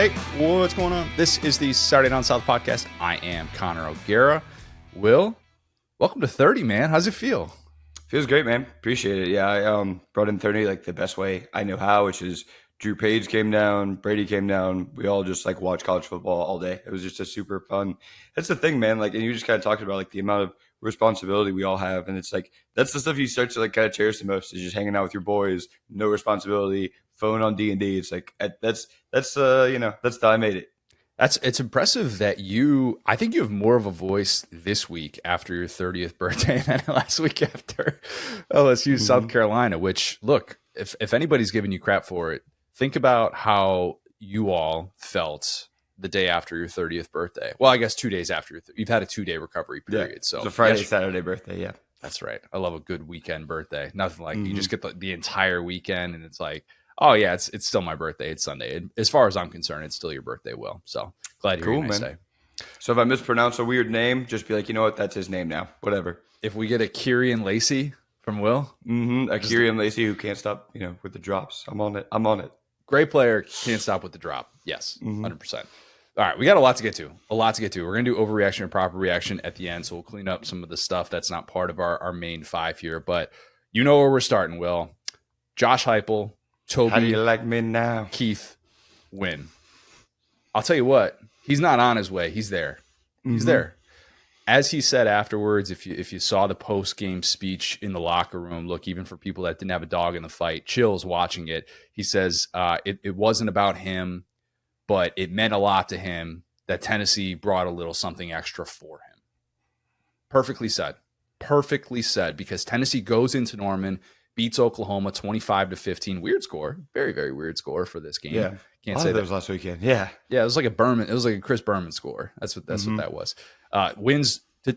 Hey, what's going on? This is the Saturday Down South podcast. I am Connor O'Gara. Will, welcome to 30, man. How's it feel? Feels great, man. Appreciate it. Yeah, I brought in 30 like the best way I know how, which is Drew Page came down, Brady came down. We all just like watch college football all day. It was just a super fun. That's the thing, man. Like, and you just kind of talked about like the amount of responsibility we all have, and it's like that's the stuff you start to like kind of cherish the most is just hanging out with your boys, no responsibility, phone on D&D. It's like that's the I made it. It's impressive that I think you have more of a voice this week after your 30th birthday than last week after LSU South Carolina, which look, if anybody's giving you crap for it, think about how you all felt the day after your 30th birthday. Well, I guess 2 days after you've had a 2-day recovery period. Yeah, So it's a Friday, Saturday birthday. Yeah, that's right. I love a good weekend birthday. Nothing like you just get the entire weekend and it's like, oh yeah, it's still my birthday. It's Sunday. As far as I'm concerned, it's still your birthday, Will. So glad you're here. Nice day. So if I mispronounce a weird name, just be like, you know what? That's his name now. Whatever. If we get a Kyrian Lacey from Will, a Kyrian Lacey who can't stop, with the drops. I'm on it. Great player, can't stop with the drop. Yes, 100%. All right, we got a lot to get to. We're going to do overreaction and proper reaction at the end, so we'll clean up some of the stuff that's not part of our main five here. But you know where we're starting, Will. Josh Heupel, Toby. How do you like me now? Keith, win. I'll tell you what, he's not on his way. He's there. He's there. As he said afterwards, if you saw the post-game speech in the locker room, look, even for people that didn't have a dog in the fight, chills watching it. He says it wasn't about him, but it meant a lot to him that Tennessee brought a little something extra for him. Perfectly said, because Tennessee goes into Norman, beats Oklahoma 25-15. Weird score. Very, very weird score for this game. Yeah. Can't say that was last weekend. Yeah. Yeah, it was like a Chris Berman score. That's what that was.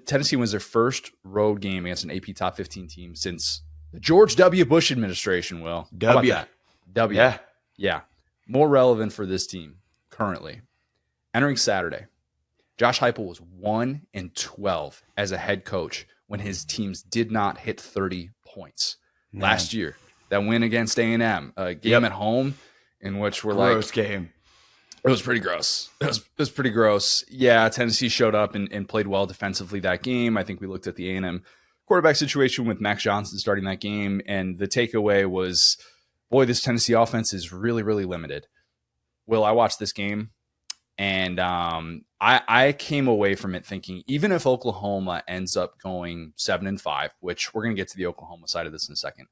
Tennessee wins their first road game against an AP top 15 team since the George W. Bush administration, Will. How about that? W. Yeah. More relevant for this team currently. Entering Saturday, Josh Heupel was 1-12 as a head coach when his teams did not hit 30 points. Last year, that win against A&M, a game at home in which we're gross game. It was pretty gross. It was pretty gross. Yeah, Tennessee showed up and played well defensively that game. I think we looked at the A&M quarterback situation with Max Johnson starting that game, and the takeaway was, boy, this Tennessee offense is really, really limited. Will, I watched this game, and I came away from it thinking, even if Oklahoma ends up going 7-5, which we're going to get to the Oklahoma side of this in a second,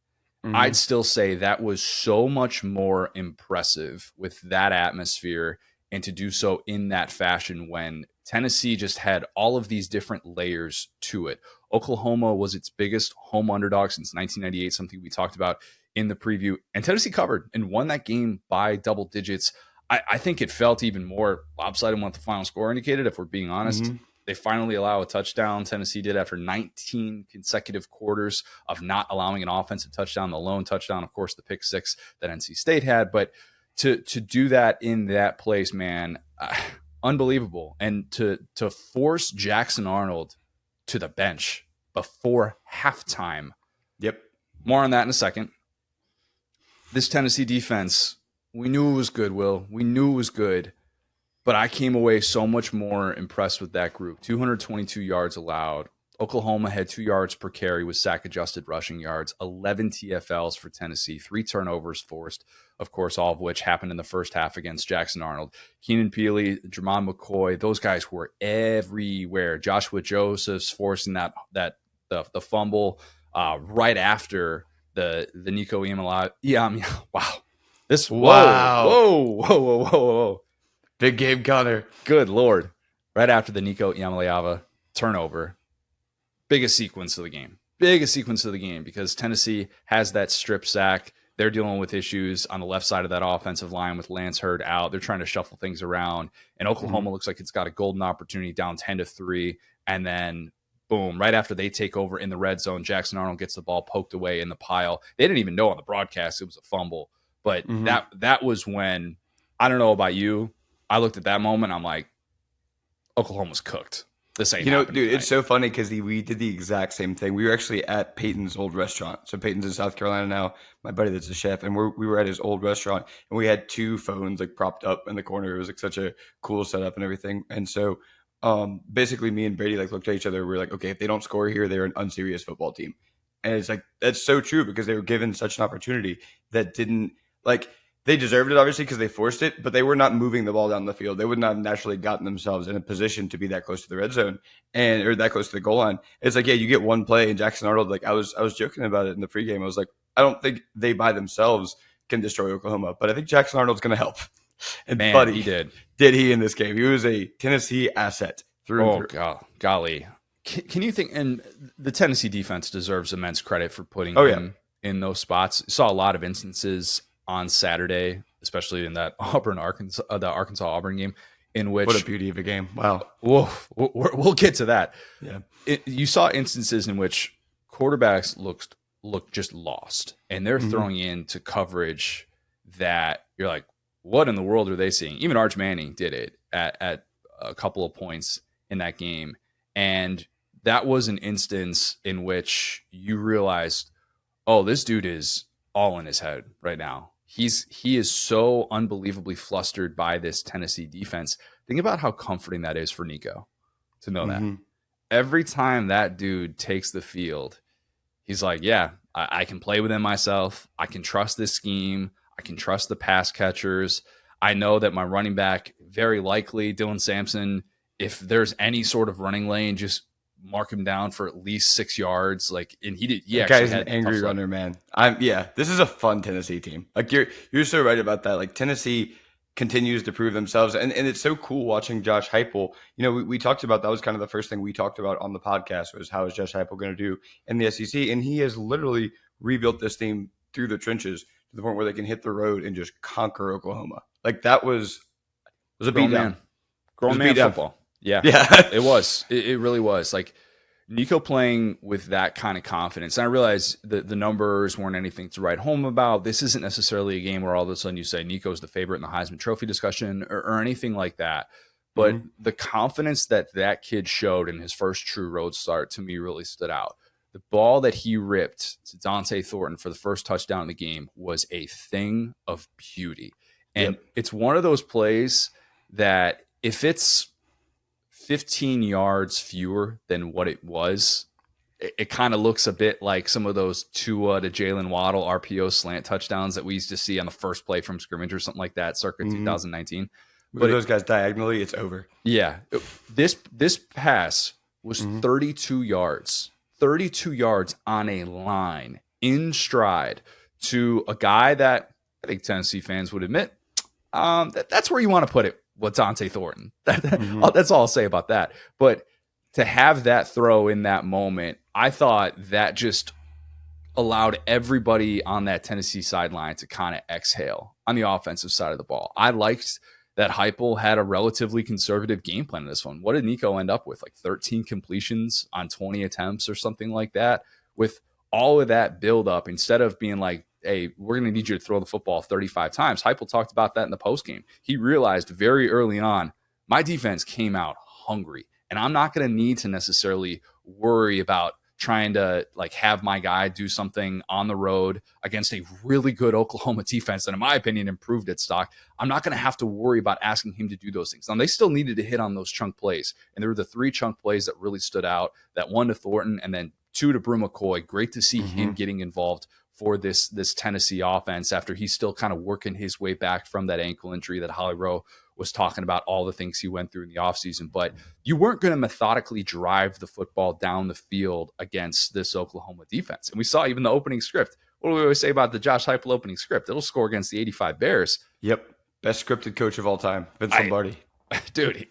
I'd still say that was so much more impressive with that atmosphere and to do so in that fashion when Tennessee just had all of these different layers to it. Oklahoma was its biggest home underdog since 1998, something we talked about in the preview, and Tennessee covered and won that game by double digits. I think it felt even more lopsided than what the final score indicated, if we're being honest. They finally allow a touchdown. Tennessee did after 19 consecutive quarters of not allowing an offensive touchdown. The lone touchdown, of course, the pick six that NC State had. But to do that in that place, man, unbelievable. And to force Jackson Arnold to the bench before halftime. Yep. More on that in a second. This Tennessee defense, we knew it was good, Will. We knew it was good. But I came away so much more impressed with that group. 222 yards allowed. Oklahoma had 2 yards per carry with sack-adjusted rushing yards. 11 TFLs for Tennessee. 3 turnovers forced, of course, all of which happened in the first half against Jackson Arnold. Keenan Peely, Jermon McCoy, those guys were everywhere. Joshua Josephs forcing the fumble right after the Nico wow. Whoa. Big game, Connor. Good Lord. Right after the Nico Iamaleava turnover. Biggest sequence of the game because Tennessee has that strip sack. They're dealing with issues on the left side of that offensive line with Lance Hurd out. They're trying to shuffle things around. And Oklahoma looks like it's got a golden opportunity down 10-3. And then, boom, right after they take over in the red zone, Jackson Arnold gets the ball poked away in the pile. They didn't even know on the broadcast it was a fumble. But that was when, I don't know about you, I looked at that moment, I'm like, Oklahoma's cooked. This ain't happening dude, tonight. it's so funny because we did the exact same thing. We were actually at Peyton's old restaurant. So Peyton's in South Carolina now. My buddy that's a chef, and we were at his old restaurant, and we had 2 phones like propped up in the corner. It was like such a cool setup and everything. And so, basically, me and Brady like looked at each other. We were like, okay, if they don't score here, they're an unserious football team. And it's like that's so true because they were given such an opportunity that didn't like. They deserved it, obviously, because they forced it, but they were not moving the ball down the field. They would not have naturally gotten themselves in a position to be that close to the red zone or that close to the goal line. It's like, yeah, you get one play, and Jackson Arnold, like I was joking about it in the pregame. I was like, I don't think they by themselves can destroy Oklahoma, but I think Jackson Arnold's going to help. And Man, buddy, he did he in this game? He was a Tennessee asset through and through. Golly. Can you think? And the Tennessee defense deserves immense credit for putting him in those spots. Saw a lot of instances on Saturday, especially in that Arkansas Auburn game, in which what a beauty of a game! Wow. We'll get to that. Yeah, you saw instances in which quarterbacks look just lost, and they're throwing into coverage that you're like, what in the world are they seeing? Even Arch Manning did it at a couple of points in that game, and that was an instance in which you realized, oh, this dude is all in his head right now. He is so unbelievably flustered by this Tennessee defense. Think about how comforting that is for Nico to know that. Every time that dude takes the field, he's like, yeah, I can play within myself. I can trust this scheme. I can trust the pass catchers. I know that my running back, very likely Dylan Sampson, if there's any sort of running lane, just mark him down for at least 6 yards. Like, and he did. Yeah, guy's an angry runner, man. This is a fun Tennessee team. Like you're so right about that. Like Tennessee continues to prove themselves, and it's so cool watching Josh Heupel. We talked about that was kind of the first thing we talked about on the podcast was how is Josh Heupel going to do in the SEC, and he has literally rebuilt this team through the trenches to the point where they can hit the road and just conquer Oklahoma. Like that was a beatdown. Grown man football. Yeah, it was. It really was. Like Nico playing with that kind of confidence. And I realize that the numbers weren't anything to write home about. This isn't necessarily a game where all of a sudden you say Nico's the favorite in the Heisman Trophy discussion or anything like that. But the confidence that kid showed in his first true road start to me really stood out. The ball that he ripped to Dante Thornton for the first touchdown in the game was a thing of beauty. And it's one of those plays that if it's 15 yards fewer than what it was, it kind of looks a bit like some of those Tua to Jalen Waddle RPO slant touchdowns that we used to see on the first play from scrimmage or something like that circa 2019. But those guys diagonally, it's over. Yeah. This pass was 32 yards on a line in stride to a guy that I think Tennessee fans would admit that's where you want to put it. What Dante Thornton. That's all I'll say about that. But to have that throw in that moment, I thought that just allowed everybody on that Tennessee sideline to kind of exhale on the offensive side of the ball. I liked that Heupel had a relatively conservative game plan in this one. What did Nico end up with? Like 13 completions on 20 attempts or something like that? With all of that buildup, instead of being like, hey, we're going to need you to throw the football 35 times. Heupel talked about that in the postgame. He realized very early on, my defense came out hungry, and I'm not going to need to necessarily worry about trying to like have my guy do something on the road against a really good Oklahoma defense that, in my opinion, improved its stock. I'm not going to have to worry about asking him to do those things. Now, they still needed to hit on those chunk plays, and there were the 3 chunk plays that really stood out, that one to Thornton and then 2 to Brew McCoy. Great to see him getting involved for this Tennessee offense after he's still kind of working his way back from that ankle injury that Holly Rowe was talking about, all the things he went through in the offseason. But you weren't going to methodically drive the football down the field against this Oklahoma defense. And we saw even the opening script. What do we always say about the Josh Heupel opening script? It'll score against the 85 Bears. Yep. Best scripted coach of all time, Vince Lombardi. Dude,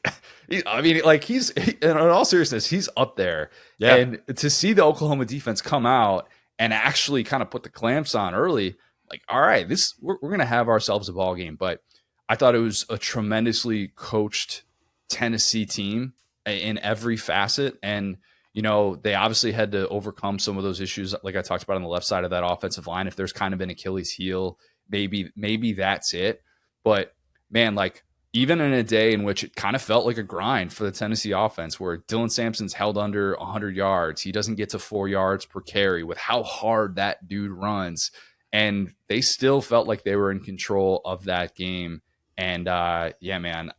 he's in all seriousness, he's up there. Yeah. And to see the Oklahoma defense come out and actually kind of put the clamps on early, like, all right, we're going to have ourselves a ball game. But I thought it was a tremendously coached Tennessee team in every facet. And, they obviously had to overcome some of those issues, like I talked about on the left side of that offensive line. If there's kind of an Achilles heel, maybe that's it. But man, like even in a day in which it kind of felt like a grind for the Tennessee offense, where Dylan Sampson's held under 100 yards, he doesn't get to 4 yards per carry with how hard that dude runs. And they still felt like they were in control of that game. And yeah, man,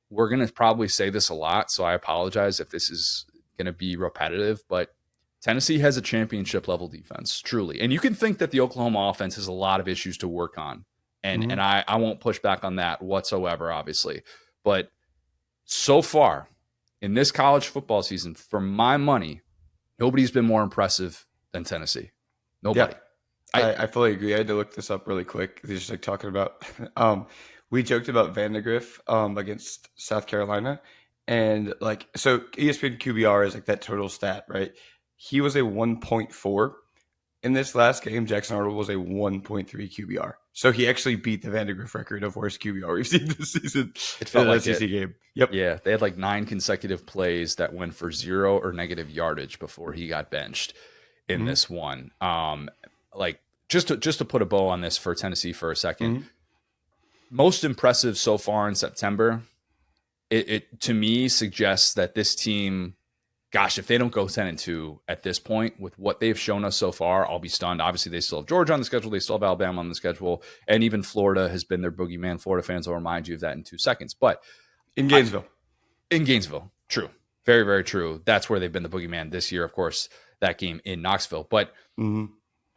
we're going to probably say this a lot, so I apologize if this is going to be repetitive, but Tennessee has a championship level defense, truly. And you can think that the Oklahoma offense has a lot of issues to work on. And I won't push back on that whatsoever, obviously. But so far in this college football season, for my money, nobody's been more impressive than Tennessee. Nobody. Yeah, I fully agree. I had to look this up really quick. Just like talking about, we joked about Vanderbilt against South Carolina, and like so ESPN QBR is like that total stat, right? He was a 1.4 in this last game. Jackson Arnold was a 1.3 QBR, so he actually beat the Vanderbilt record of worst QBR we've seen this season. It felt like SEC game. Yep. Yeah, they had like 9 consecutive plays that went for 0 or negative yardage before he got benched in this one. Like just to put a bow on this for Tennessee for a second, most impressive so far in September. It to me suggests that this team, gosh, if they don't go 10-2 at this point with what they've shown us so far, I'll be stunned. Obviously, they still have Georgia on the schedule. They still have Alabama on the schedule. And even Florida has been their boogeyman. Florida fans will remind you of that in 2 seconds. But in Gainesville. True. Very, very true. That's where they've been the boogeyman this year, of course, that game in Knoxville. But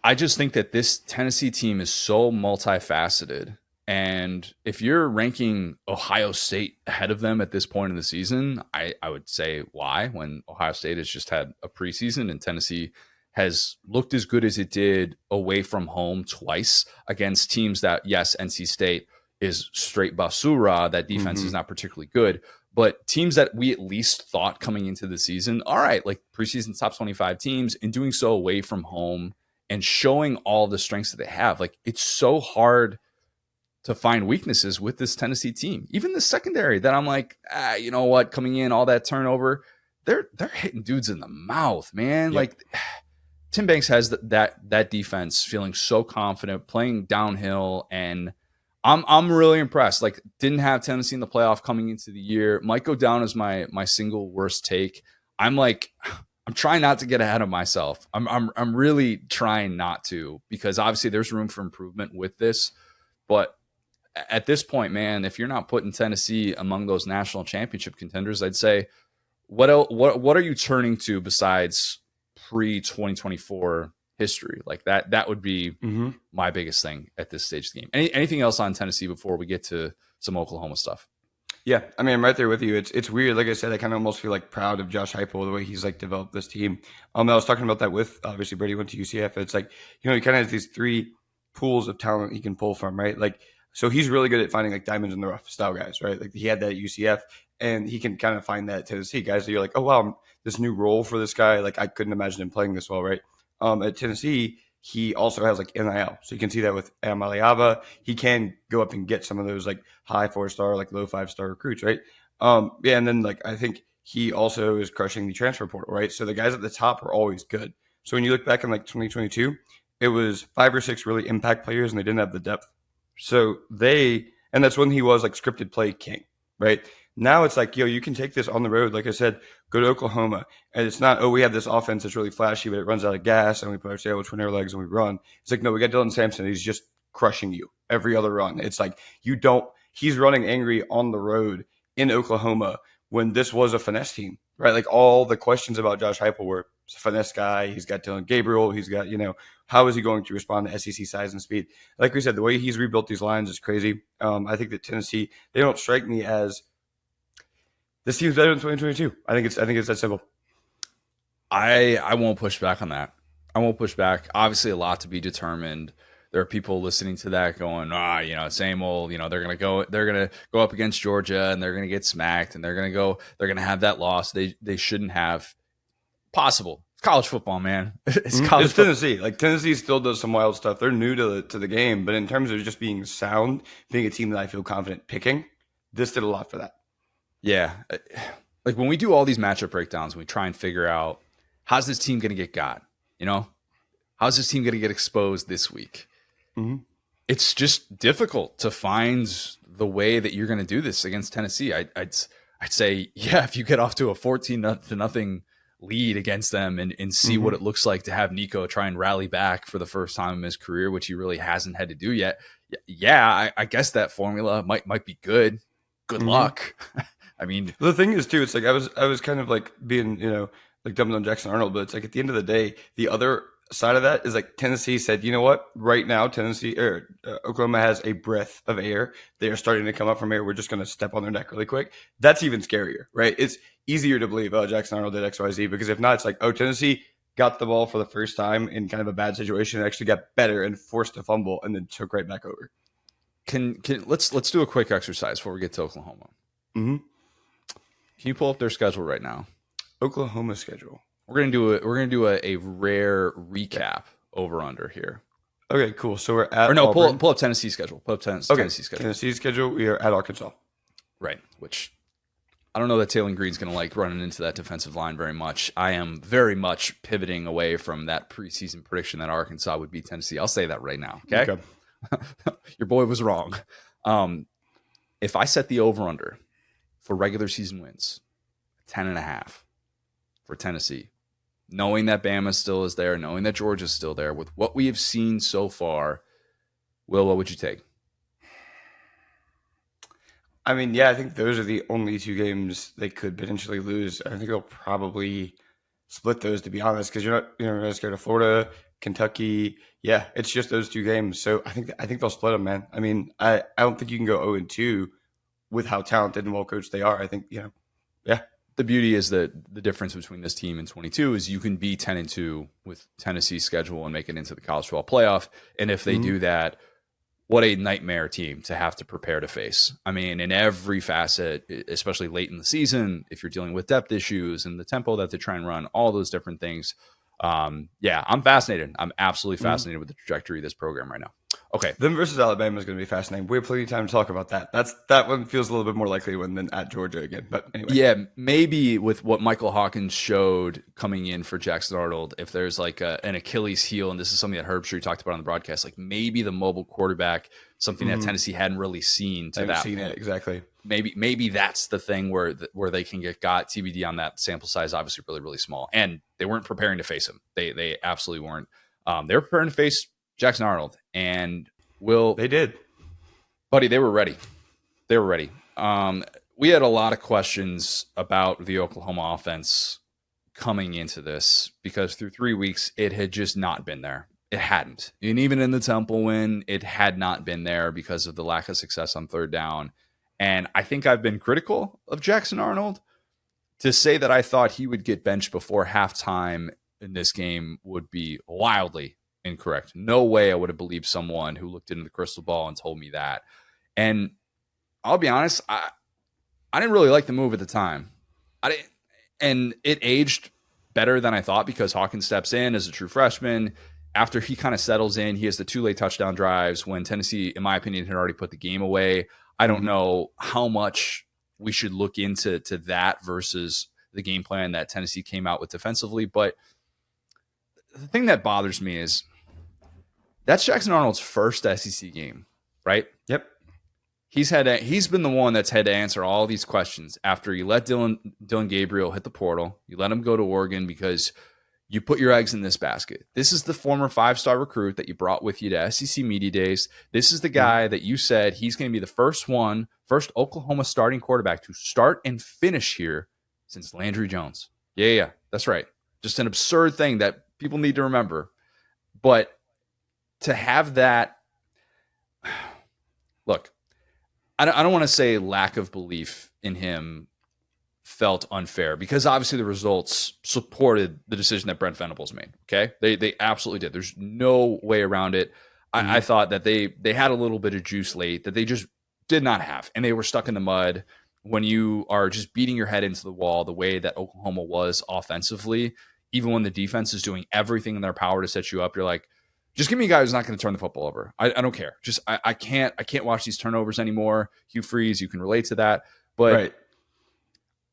I just think that this Tennessee team is so multifaceted. And if you're ranking Ohio State ahead of them at this point in the season, I would say why, when Ohio State has just had a preseason and Tennessee has looked as good as it did away from home twice against teams that, yes, NC State is straight basura. That defense is not particularly good. But teams that we at least thought coming into the season, all right, like preseason top 25 teams, and doing so away from home and showing all the strengths that they have. Like, it's so hard to find weaknesses with this Tennessee team. Even the secondary that I'm like, you know what, coming in, all that turnover, they're hitting dudes in the mouth, man. Yep. Like, Tim Banks has that defense feeling so confident, playing downhill, and I'm really impressed. Like, didn't have Tennessee in the playoff coming into the year. Might go down as my single worst take. I'm trying not to get ahead of myself. I'm really trying not to, because obviously there's room for improvement with this. But at this point, man, if you're not putting Tennessee among those national championship contenders, I'd say, what are you turning to besides pre-2024 history? Like that would be my biggest thing at this stage of the game. Anything else on Tennessee before we get to some Oklahoma stuff? Yeah, I mean, I'm right there with you. It's weird. Like I said, I kind of almost feel like proud of Josh Heupel, the way he's like developed this team. I was talking about that with, obviously, Brady went to UCF. It's like, he kind of has these 3 pools of talent he can pull from, right? Like, so he's really good at finding like diamonds in the rough style guys, right? Like, he had that at UCF, and he can kind of find that at Tennessee guys that you're like, oh wow, this new role for this guy. Like, I couldn't imagine him playing this well, right? At Tennessee, he also has like NIL, so you can see that with Amaliava. He can go up and get some of those like high 4-star, like low 5-star recruits, right? Yeah, and then like I think he also is crushing the transfer portal, right? So the guys at the top are always good. So when you look back in like 2022, it was 5 or 6 really impact players, and they didn't have the depth. So and that's when he was like scripted play king, right? Now it's like, you can take this on the road. Like I said, go to Oklahoma. And it's not, we have this offense that's really flashy, but it runs out of gas, and we put our sail between our legs and we run. It's like, no, we got Dylan Sampson. He's just crushing you every other run. It's like, he's running angry on the road in Oklahoma when this was a finesse team, right? Like, all the questions about Josh Heupel were, he's a finesse guy. He's got Dylan Gabriel. He's got, how is he going to respond to SEC size and speed? Like we said, the way he's rebuilt these lines is crazy. I think that Tennessee, they don't strike me as, this team's better than 2022. I think it's that simple. I won't push back on that. I won't push back. Obviously, a lot to be determined. There are people listening to that going, same old. They're gonna go up against Georgia and they're gonna get smacked, and they're gonna have that loss they shouldn't have. Possible. It's college football, man. It's Tennessee. Like, Tennessee still does some wild stuff. They're new to the game, but in terms of just being sound, being a team that I feel confident picking, this did a lot for that. Yeah. Like, when we do all these matchup breakdowns, we try and figure out, how's this team going to get got? How's this team going to get exposed this week? It's just difficult to find the way that you're going to do this against Tennessee. I'd say, yeah, if you get off to a 14-0 lead against them and see what it looks like to have Nico try and rally back for the first time in his career, which he really hasn't had to do yet. Yeah, I guess that formula might be good. Good luck. I mean, the thing is too, it's like I was kind of like being, like dumbing on Jackson Arnold, but it's like at the end of the day, the other side of that is like Tennessee said, you know what? Right now, Oklahoma has a breath of air. They are starting to come up from air. We're just going to step on their neck really quick. That's even scarier, right? It's easier to believe, oh, Jackson Arnold did X, Y, Z, because if not, it's like, oh, Tennessee got the ball for the first time in kind of a bad situation and actually got better and forced a fumble and then took right back over. Let's do a quick exercise before we get to Oklahoma. Can you pull up their schedule right now? Oklahoma schedule. We're gonna do a rare recap over under here. Okay, cool. So we're at Auburn. Pull up Tennessee schedule. Tennessee schedule. Tennessee schedule. We are at Arkansas. Right. Which I don't know that Taylor Green's gonna like running into that defensive line very much. I am very much pivoting away from that preseason prediction that Arkansas would beat Tennessee. I'll say that right now. Okay. Your boy was wrong. If I set the over under for regular season wins, 10.5 for Tennessee, knowing that Bama still is there, knowing that Georgia's still there, with what we have seen so far, Will, what would you take? I mean, yeah, I think those are the only two games they could potentially lose. I think they'll probably split those, to be honest, because you're not really scared of Florida, Kentucky. Yeah, it's just those two games. So I think they'll split them, man. I mean, I don't think you can go 0-2 with how talented and well coached they are. I think, yeah. The beauty is that the difference between this team and 22 is you can be 10-2 with Tennessee's schedule and make it into the college football playoff. And if they do that, what a nightmare team to have to prepare to face. I mean, in every facet, especially late in the season, if you're dealing with depth issues and the tempo that they try and run, all those different things. Yeah, I'm fascinated. I'm absolutely fascinated with the trajectory of this program right now. Okay. Them versus Alabama is going to be fascinating. We have plenty of time to talk about that. That one feels a little bit more likely than at Georgia again. But anyway. Yeah, maybe with what Michael Hawkins showed coming in for Jackson Arnold, if there's like an Achilles heel, and this is something that Herbstreit talked about on the broadcast, like maybe the mobile quarterback, something that Tennessee hadn't really seen to that point. Exactly. Maybe that's the thing where they can get got. TBD on that. Sample size obviously really, really small. And they weren't preparing to face him. They absolutely weren't. They were preparing to face Jackson Arnold, and they did, buddy. They were ready. We had a lot of questions about the Oklahoma offense coming into this because through 3 weeks it had just not been there. It hadn't, and even in the Temple win, it had not been there because of the lack of success on third down. And I think I've been critical of Jackson Arnold. To say that I thought he would get benched before halftime in this game would be wildly incorrect. No way I would have believed someone who looked into the crystal ball and told me that. And I'll be honest, I didn't really like the move at the time. And it aged better than I thought because Hawkins steps in as a true freshman. After he kind of settles in, he has the 2 late touchdown drives when Tennessee, in my opinion, had already put the game away. I don't know how much we should look into that versus the game plan that Tennessee came out with defensively. But the thing that bothers me is that's Jackson Arnold's first SEC game, right? Yep. He's been the one that's had to answer all these questions after you let Dylan Gabriel hit the portal. You let him go to Oregon because you put your eggs in this basket. This is the former 5-star recruit that you brought with you to SEC Media Days. This is the guy that you said he's going to be the first Oklahoma starting quarterback to start and finish here since Landry Jones. Yeah, that's right. Just an absurd thing that people need to remember. But to have that, look, I don't want to say lack of belief in him felt unfair because obviously the results supported the decision that Brent Venables made. Okay. They absolutely did. There's no way around it. I thought that they had a little bit of juice late that they just did not have. And they were stuck in the mud when you are just beating your head into the wall the way that Oklahoma was offensively, even when the defense is doing everything in their power to set you up. You're like, just give me a guy who's not going to turn the football over. I don't care. Just I can't watch these turnovers anymore. Hugh Freeze, you can relate to that. But right.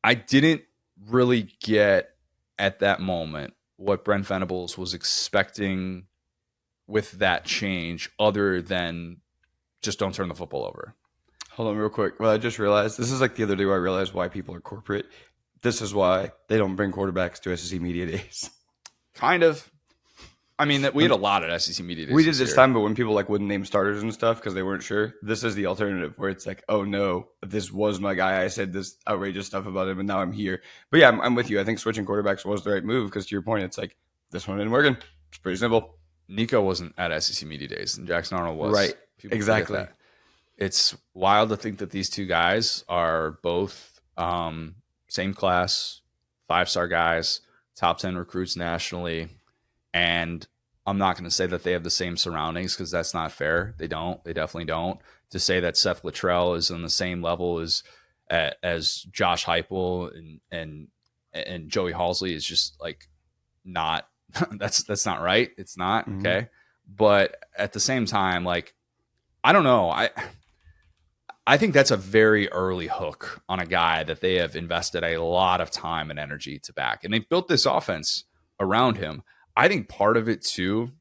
I didn't really get at that moment what Brent Venables was expecting with that change other than just don't turn the football over. Hold on real quick. Well, I just realized this is like the other day where I realized why people are corporate. This is why they don't bring quarterbacks to SEC Media Days. Kind of. I mean, we had a lot at SEC Media Days. We did this time, but when people like wouldn't name starters and stuff because they weren't sure, this is the alternative where it's like, oh no, this was my guy. I said this outrageous stuff about him, and now I'm here. But yeah, I'm with you. I think switching quarterbacks was the right move because to your point, it's like this one isn't working. It's pretty simple. Nico wasn't at SEC Media Days, and Jackson Arnold was. Right. People exactly. It's wild to think that these two guys are both same class, 5-star guys, top 10 recruits nationally. And I'm not going to say that they have the same surroundings because that's not fair. They don't. They definitely don't. To say that Seth Luttrell is on the same level as Josh Heupel and Joey Halsley is just like not. That's not right. It's not okay. But at the same time, like I don't know. I think that's a very early hook on a guy that they have invested a lot of time and energy to back, and they've built this offense around him. I think part of it too,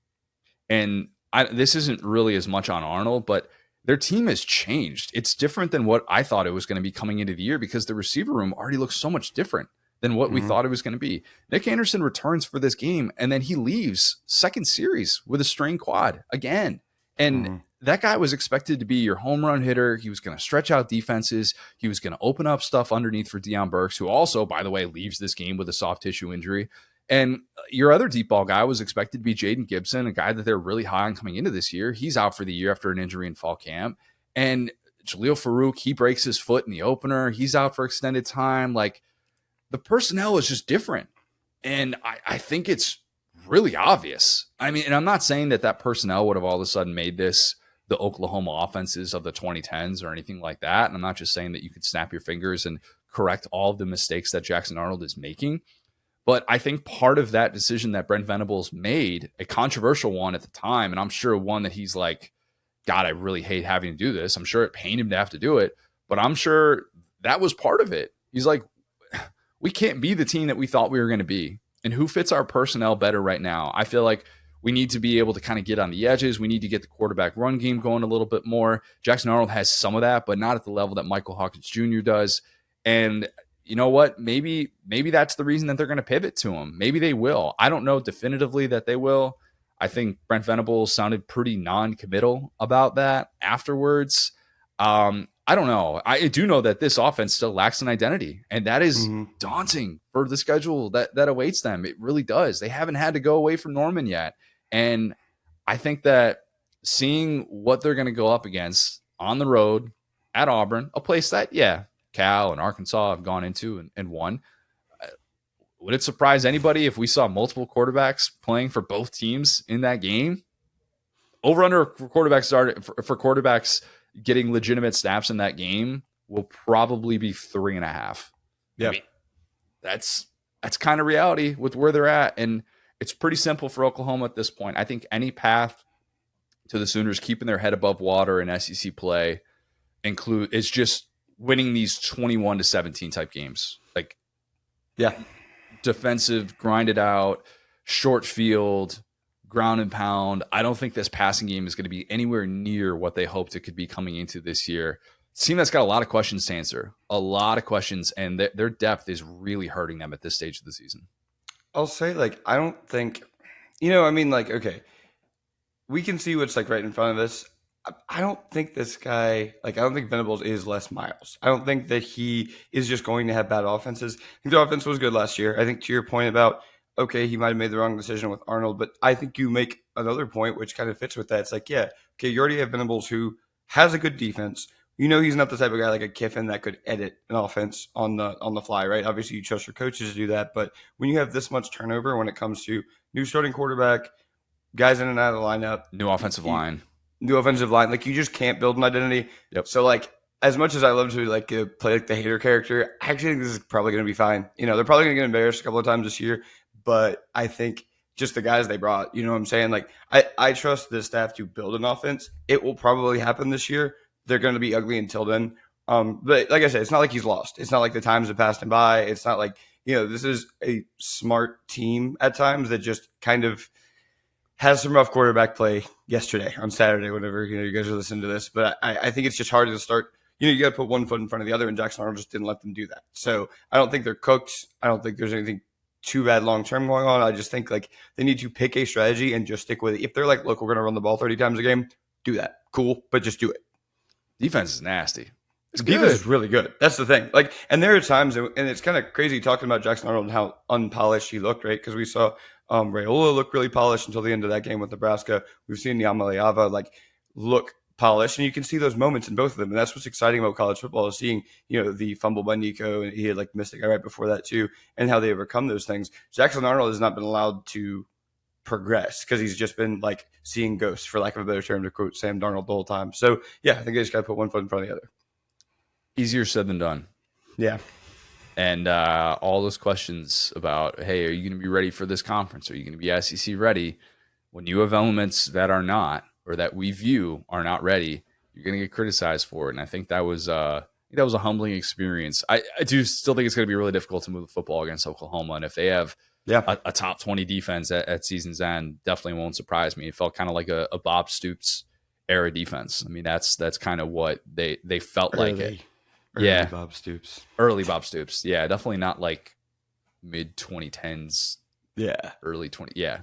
and this isn't really as much on Arnold, but their team has changed. It's different than what I thought it was going to be coming into the year because the receiver room already looks so much different than what we thought it was going to be. Nick Anderson returns for this game, and then he leaves second series with a strained quad again. And that guy was expected to be your home run hitter. He was going to stretch out defenses. He was going to open up stuff underneath for Deion Burks, who also, by the way, leaves this game with a soft tissue injury. And your other deep ball guy was expected to be Jaden Gibson, a guy that they're really high on coming into this year. He's out for the year after an injury in fall camp. And Jaleel Farouk, he breaks his foot in the opener. He's out for extended time. Like, the personnel is just different. And I think it's really obvious. I mean, and I'm not saying that personnel would have all of a sudden made this the Oklahoma offenses of the 2010s or anything like that. And I'm not just saying that you could snap your fingers and correct all of the mistakes that Jackson Arnold is making. But I think part of that decision that Brent Venables made, a controversial one at the time, and I'm sure one that he's like, God, I really hate having to do this. I'm sure it pained him to have to do it, but I'm sure that was part of it. He's like, we can't be the team that we thought we were going to be. And who fits our personnel better right now? I feel like we need to be able to kind of get on the edges. We need to get the quarterback run game going a little bit more. Jackson Arnold has some of that, but not at the level that Michael Hawkins Jr. does. And you know what? Maybe that's the reason that they're going to pivot to him. Maybe they will. I don't know definitively that they will. I think Brent Venables sounded pretty non-committal about that afterwards. I don't know. I do know that this offense still lacks an identity, and that is daunting for the schedule that awaits them. It really does. They haven't had to go away from Norman yet. And I think that seeing what they're going to go up against on the road at Auburn, a place that, yeah, Cal and Arkansas have gone into and won. Would it surprise anybody if we saw multiple quarterbacks playing for both teams in that game? Over under for quarterbacks getting legitimate snaps in that game will probably be 3.5. Yeah, I mean, that's kind of reality with where they're at, and it's pretty simple for Oklahoma at this point. I think any path to the Sooners keeping their head above water in SEC play is just winning these 21-17 type games. Like, yeah, defensive, grind it out, short field, ground and pound. I don't think this passing game is going to be anywhere near what they hoped it could be coming into this year. Team that's got a lot of questions to answer, a lot of questions, and their depth is really hurting them at this stage of the season. I'll say, like, I don't think, I mean, like, okay, we can see what's like right in front of us. I don't think this guy, like, I don't think Venables is Les Miles. I don't think that he is just going to have bad offenses. I think the offense was good last year. I think to your point about, okay, he might have made the wrong decision with Arnold, but I think you make another point which kind of fits with that. It's like, yeah, okay, you already have Venables who has a good defense. He's not the type of guy like a Kiffin that could edit an offense on the fly, right? Obviously, you trust your coaches to do that, but when you have this much turnover when it comes to new starting quarterback, guys in and out of the lineup, new offensive line, like, you just can't build an identity. Yep. So, like, as much as I love to like play like the hater character, I actually think this is probably going to be fine. They're probably going to get embarrassed a couple of times this year, but I think just the guys they brought, you know what I'm saying? Like, I trust this staff to build an offense. It will probably happen this year. They're going to be ugly until then. But like I said, it's not like he's lost. It's not like the times have passed him by. It's not like, this is a smart team at times that just kind of has some rough quarterback play yesterday on Saturday, whenever, you guys are listening to this. But I think it's just hard to start you got to put one foot in front of the other, and Jackson Arnold just didn't let them do that. So I don't think they're cooked. I don't think there's anything too bad long-term going on. I just think like they need to pick a strategy and just stick with it. If they're like, look, we're going to run the ball 30 times a game, do that. Cool, but just do it. Defense is nasty. It's defense is really good. That's the thing. Like, and there are times, and it's kind of crazy talking about Jackson Arnold and how unpolished he looked, right? Because we saw Raiola look really polished until the end of that game with Nebraska. We've seen Yamaleava like look polished, and you can see those moments in both of them. And that's what's exciting about college football is seeing, the fumble by Nico, and he had like missed a guy right before that too, and how they overcome those things. Jackson Arnold has not been allowed to progress because he's just been like seeing ghosts, for lack of a better term, to quote Sam Darnold the whole time. So yeah, I think they just got to put one foot in front of the other. Easier said than done. Yeah. And all those questions about, hey, are you going to be ready for this conference? Are you going to be SEC ready? When you have elements that are not, or that we view are not ready, you're going to get criticized for it. And I think that was a humbling experience. I do still think it's going to be really difficult to move the football against Oklahoma. And if they have a top 20 defense at season's end, definitely won't surprise me. It felt kind of like a Bob Stoops era defense. I mean, that's kind of what they felt like it. Early Bob Stoops. Early Bob Stoops. Yeah, definitely not like mid 2010s. Yeah. Early 20. Yeah.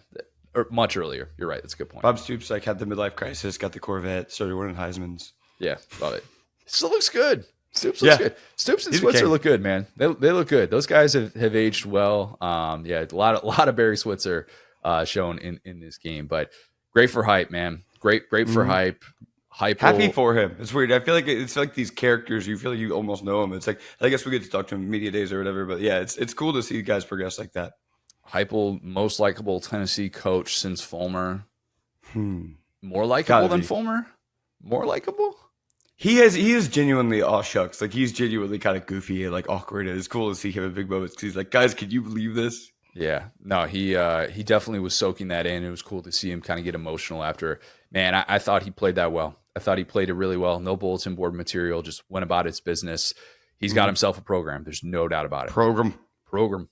Or much earlier. You're right. That's a good point. Bob Stoops like had the midlife crisis, got the Corvette, started winning Heismans. Yeah, love it. Still looks good. Stoops looks good. Stoops and Switzer look good, man. They look good. Those guys have aged well. Yeah, a lot of Barry Switzer shown in this game, but great for hype, man. Great for hype. Happy for him. It's weird. I feel like it's like these characters. You feel like you almost know them. It's like, I guess we get to talk to him media days or whatever. But yeah, it's cool to see guys progress like that. Heupel, most likable Tennessee coach since Fulmer. More likable than Fulmer? More likable? He is genuinely aw shucks. Like he's genuinely kind of goofy and like awkward. And it's cool to see him in big moments because he's like, guys, can you believe this? Yeah, no, he definitely was soaking that in. It was cool to see him kind of get emotional after. Man, I thought he played that well. I thought he played it really well. No bulletin board material, just went about its business. He's got himself a program. There's no doubt about it. Program. All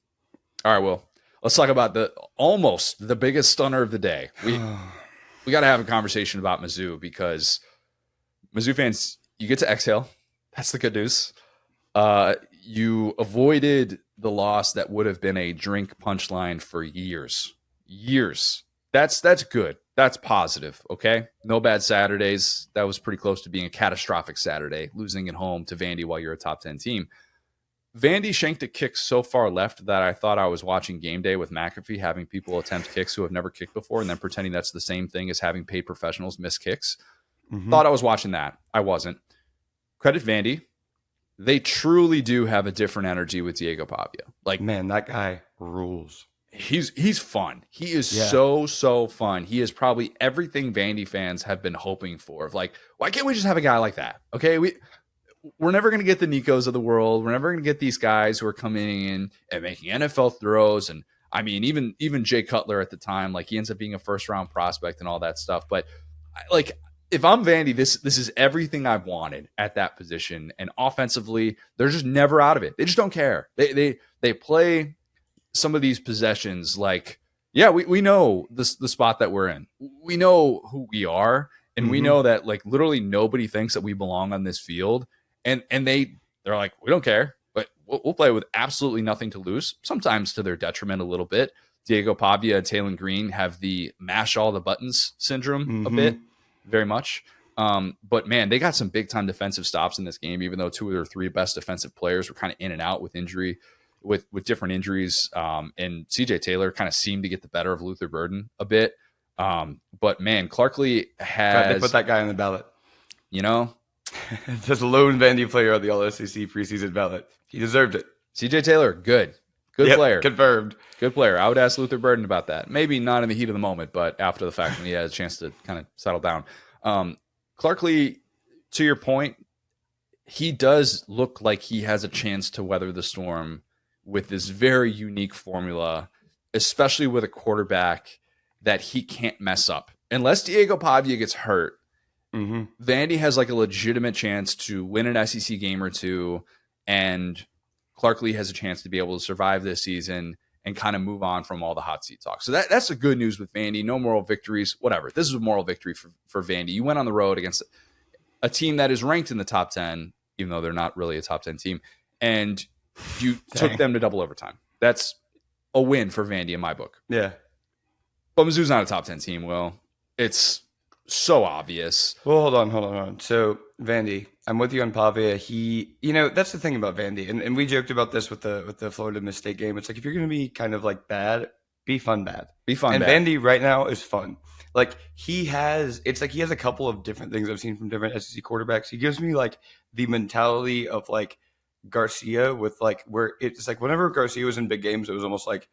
right, well, let's talk about the biggest stunner of the day. We got to have a conversation about Mizzou because Mizzou fans, you get to exhale. That's the good news. You avoided the loss that would have been a drink punchline for years. That's good. That's positive. Okay. No bad Saturdays. That was pretty close to being a catastrophic Saturday, losing at home to Vandy while you're a top 10 team. Vandy shanked a kick so far left that I thought I was watching Game Day with McAfee, having people attempt kicks who have never kicked before and then pretending that's the same thing as having paid professionals miss kicks. Thought I was watching that. I wasn't. Credit Vandy. They truly do have a different energy with Diego Pavia. Like, man, that guy rules. He's fun. He is so fun. He is probably everything Vandy fans have been hoping for. Like, why can't we just have a guy like that? Okay, we're never going to get the Nicos of the world. We're never going to get these guys who are coming in and making NFL throws. And I mean, even Jay Cutler at the time, like he ends up being a first round prospect and all that stuff. But like, if I'm Vandy, this is everything I've wanted at that position. And offensively, they're just never out of it. They just don't care. They play some of these possessions like, yeah, we know the spot that we're in. We know who we are. And we know that like literally nobody thinks that we belong on this field. And they're like, we don't care, but we'll play with absolutely nothing to lose, sometimes to their detriment a little bit. Diego Pavia and Taylon Green have the mash all the buttons syndrome a bit, very much. But man, they got some big time defensive stops in this game, even though two of their three best defensive players were kind of in and out with injury, with different injuries. And CJ Taylor kind of seemed to get the better of Luther Burden a bit. But man, Clarkley has... They put that guy on the ballot. You know? Just a lone Vandy player on the All-SEC preseason ballot. He deserved it. CJ Taylor, good player. Confirmed. Good player. I would ask Luther Burden about that. Maybe not in the heat of the moment, but after the fact when he had a chance to kind of settle down. Clarkley, to your point, he does look like he has a chance to weather the storm with this very unique formula, especially with a quarterback that he can't mess up. Unless Diego Pavia gets hurt, Vandy has like a legitimate chance to win an SEC game or two, and Clarkley has a chance to be able to survive this season and kind of move on from all the hot seat talk. So that's the good news with Vandy. No moral victories, whatever. This is a moral victory for Vandy. You went on the road against a team that is ranked in the top 10, even though they're not really a top 10 team. And you took them to double overtime. That's a win for Vandy in my book. Yeah. But Mizzou's not a top 10 team. Well, it's so obvious. Well, hold on. So Vandy, I'm with you on Pavia. That's the thing about Vandy, and we joked about this with the Florida Miss State game. It's like, if you're going to be kind of like bad, be fun bad. Be fun and bad. Vandy right now is fun. Like, he has a couple of different things I've seen from different SEC quarterbacks. He gives me like the mentality of like Garcia, with like, where it's like whenever Garcia was in big games, it was almost like,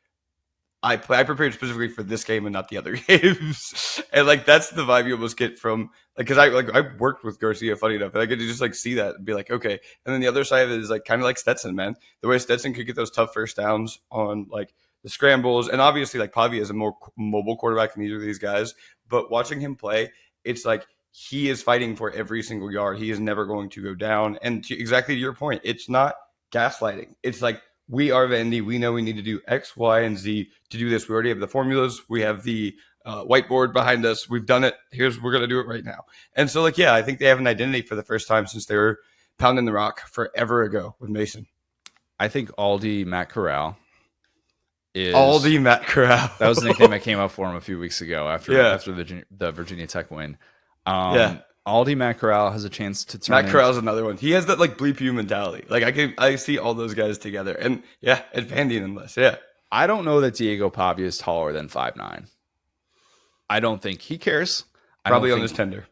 I prepared specifically for this game and not the other games. And like, that's the vibe you almost get from, like, because I worked with Garcia, funny enough, and I get to just like see that and be like, okay. And then the other side of it is like kind of like Stetson, man. The way Stetson could get those tough first downs on like the scrambles, and obviously like Pavia is a more mobile quarterback than either of these guys. But watching him play, it's like he is fighting for every single yard. He is never going to go down. And exactly to your point, it's not gaslighting. It's like, we are Vandy. We know we need to do X, Y, and Z to do this. We already have the formulas. We have the whiteboard behind us. We've done it. We're going to do it right now. And so, like, yeah, I think they have an identity for the first time since they were pounding the rock forever ago with Mason. I think Aldi Matt Corral is Aldi Matt Corral. That was the nickname I came up for him a few weeks ago after the Virginia Tech win. Aldi Matt Corral has a chance to turn. Matt Corral's another one. He has that like bleep you mentality. Like, I see all those guys together, and yeah, it's Vandy in this. Yeah, I don't know that Diego Pavia is taller than 5'9". I don't think he cares. Probably on his tender.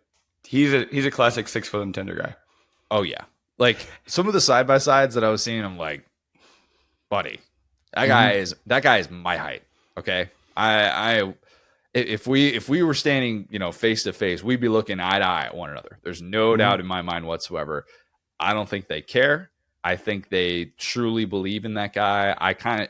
He's a classic 6 foot and tender guy. Oh yeah, like some of the side by sides that I was seeing, I'm like, buddy, that guy is my height. Okay, If we were standing, face to face, we'd be looking eye to eye at one another. There's no doubt in my mind whatsoever. I don't think they care. I think they truly believe in that guy.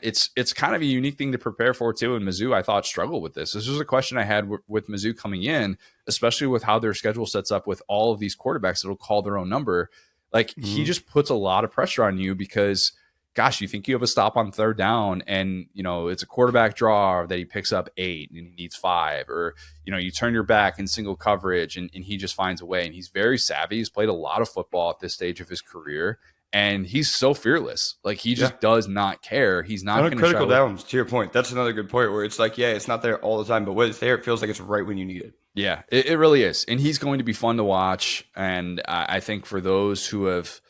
It's kind of a unique thing to prepare for too. And Mizzou, I thought, struggled with this. This was a question I had with Mizzou coming in, especially with how their schedule sets up with all of these quarterbacks that'll call their own number. Like, he just puts a lot of pressure on you because, gosh, you think you have a stop on third down and, it's a quarterback draw that he picks up 8 and he needs 5, or, you turn your back in single coverage and he just finds a way. And he's very savvy. He's played a lot of football at this stage of his career, and he's so fearless. Like, he just does not care. He's not going to critical downs, to your point. That's another good point where it's like, yeah, it's not there all the time, but when it's there, it feels like it's right when you need it. Yeah, it really is. And he's going to be fun to watch. And I think for those who have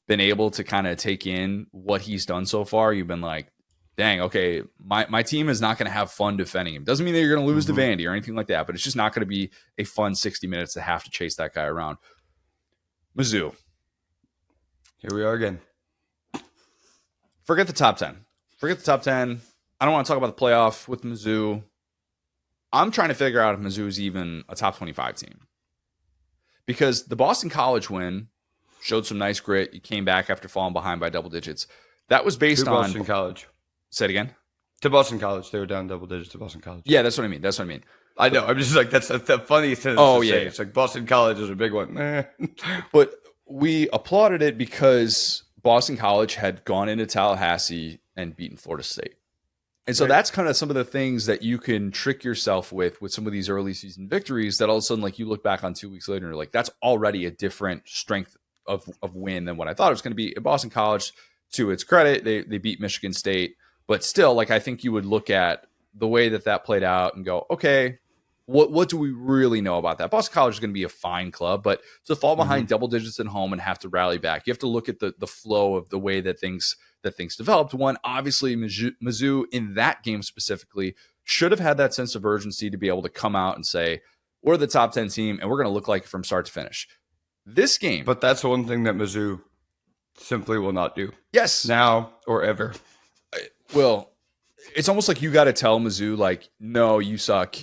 been able to kind of take in what he's done so far, you've been like, dang, okay, my team is not going to have fun defending him. Doesn't mean that you're going to lose to Vandy or anything like that, but it's just not going to be a fun 60 minutes to have to chase that guy around. Mizzou. Here we are again. Forget the top 10. I don't want to talk about the playoff with Mizzou. I'm trying to figure out if Mizzou is even a top 25 team. Because the Boston College win showed some nice grit. You came back after falling behind by double digits. That was based on Boston College. Say it again. To Boston College. They were down double digits to Boston College. Yeah, that's what I mean. I know. I'm just like, that's a funny thing to say. It's like Boston College is a big one. But we applauded it because Boston College had gone into Tallahassee and beaten Florida State. And so that's kind of some of the things that you can trick yourself with some of these early season victories that all of a sudden, like, you look back on 2 weeks later and you're like, that's already a different strength of win than what I thought it was going to be. At Boston College, to its credit, they beat Michigan State. But still, like, I think you would look at the way that played out and go, okay, what do we really know about that? Boston College is going to be a fine club, but to fall behind double digits at home and have to rally back, you have to look at the flow of the way that things developed. One, obviously, Mizzou in that game specifically should have had that sense of urgency to be able to come out and say, we're the top 10 team and we're going to look like it from start to finish. This game. But that's one thing that Mizzou simply will not do. Yes. Now or ever. Well, it's almost like you got to tell Mizzou, like, no, you suck.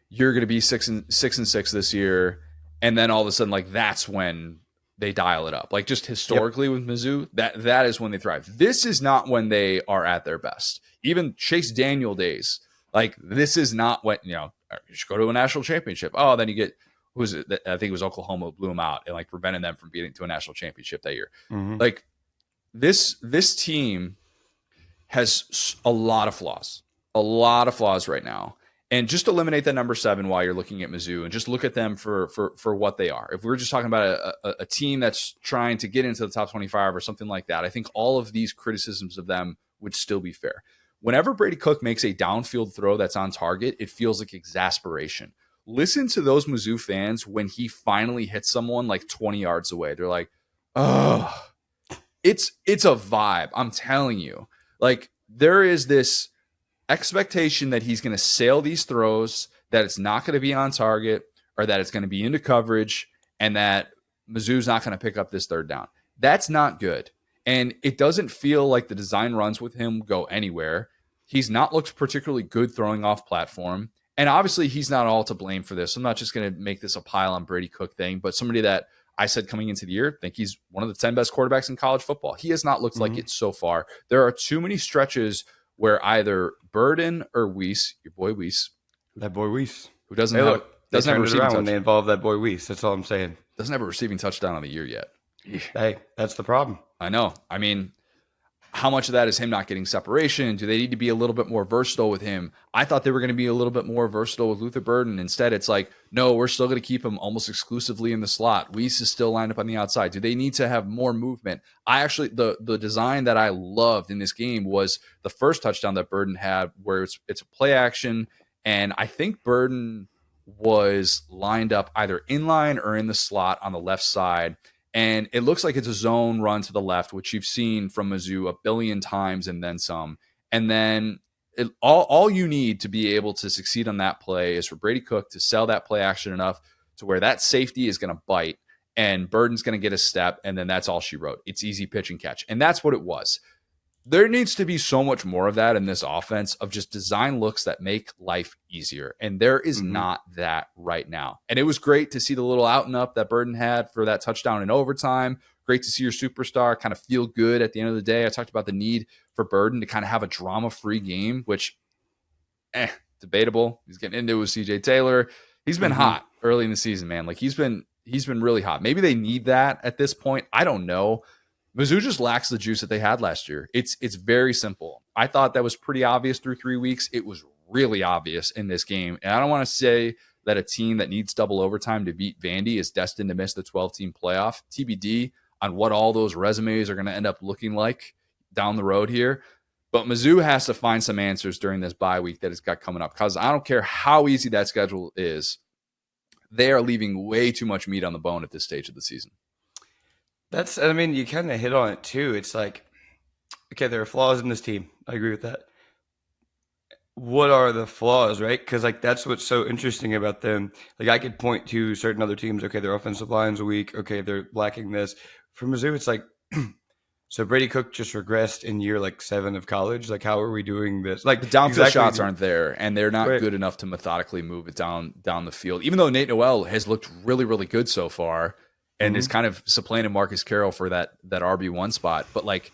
You're going to be 6-6 this year. And then all of a sudden, like, that's when they dial it up. Like, just historically with Mizzou, that is when they thrive. This is not when they are at their best. Even Chase Daniel days, like, this is not what, you should go to a national championship. Oh, then you get, who was it? I think it was Oklahoma blew them out and, like, prevented them from getting to a national championship that year. Like, this team has a lot of flaws right now. And just eliminate that number 7 while you're looking at Mizzou and just look at them for what they are. If we're just talking about a team that's trying to get into the top 25 or something like that, I think all of these criticisms of them would still be fair. Whenever Brady Cook makes a downfield throw that's on target, it feels like exasperation. Listen to those Mizzou fans when he finally hits someone like 20 yards away. They're like, oh, it's a vibe. I'm telling you. Like, there is this expectation that he's going to sail these throws, that it's not going to be on target, or that it's going to be into coverage, and that Mizzou's not going to pick up this third down. That's not good. And it doesn't feel like the design runs with him go anywhere. He's not looked particularly good throwing off platform. And obviously, he's not all to blame for this. I'm not just going to make this a pile on Brady Cook thing, but somebody that I said coming into the year, think he's one of the 10 best quarterbacks in college football. He has not looked like it so far. There are too many stretches where either Burden or Weiss, your boy Weiss, that boy Weiss, who doesn't hey, have look, doesn't have a receiving touchdown. When they involve that boy Weiss, that's all I'm saying. Doesn't have a receiving touchdown on the year yet. Hey, that's the problem. I know. I mean, how much of that is him not getting separation? Do they need to be a little bit more versatile with him? I thought they were going to be a little bit more versatile with Luther Burden. Instead, it's like, no, we're still going to keep him almost exclusively in the slot. Weiss is still lined up on the outside. Do they need to have more movement? I actually, the design that I loved in this game was the first touchdown that Burden had, where it's a play action, and I think Burden was lined up either in line or in the slot on the left side. And it looks like it's a zone run to the left, which you've seen from Mizzou a billion times and then some. And then all you need to be able to succeed on that play is for Brady Cook to sell that play action enough to where that safety is going to bite and Burden's going to get a step, and then that's all she wrote. It's easy pitch and catch. And that's what it was. There needs to be so much more of that in this offense, of just design looks that make life easier. And there is not that right now. And it was great to see the little out and up that Burden had for that touchdown in overtime. Great to see your superstar kind of feel good at the end of the day. I talked about the need for Burden to kind of have a drama-free game, which, debatable. He's getting into it with CJ Taylor. He's been hot early in the season, man. Like, he's been really hot. Maybe they need that at this point. I don't know. Mizzou just lacks the juice that they had last year. It's very simple. I thought that was pretty obvious through 3 weeks. It was really obvious in this game. And I don't want to say that a team that needs double overtime to beat Vandy is destined to miss the 12-team playoff. TBD on what all those resumes are going to end up looking like down the road here. But Mizzou has to find some answers during this bye week that it's got coming up, because I don't care how easy that schedule is. They are leaving way too much meat on the bone at this stage of the season. I mean, you kind of hit on it too. It's like, okay, there are flaws in this team. I agree with that. What are the flaws, right? Because, like, that's what's so interesting about them. Like, I could point to certain other teams. Okay, their offensive line's weak. Okay, they're lacking this. For Mizzou, it's like, so Brady Cook just regressed in year, 7 of college. Like, how are we doing this? Like, the downfield shots aren't there, and they're not good enough to methodically move it down the field. Even though Nate Noel has looked really, really good so far, and is kind of supplanted Marcus Carroll for that RB1 spot. But, like,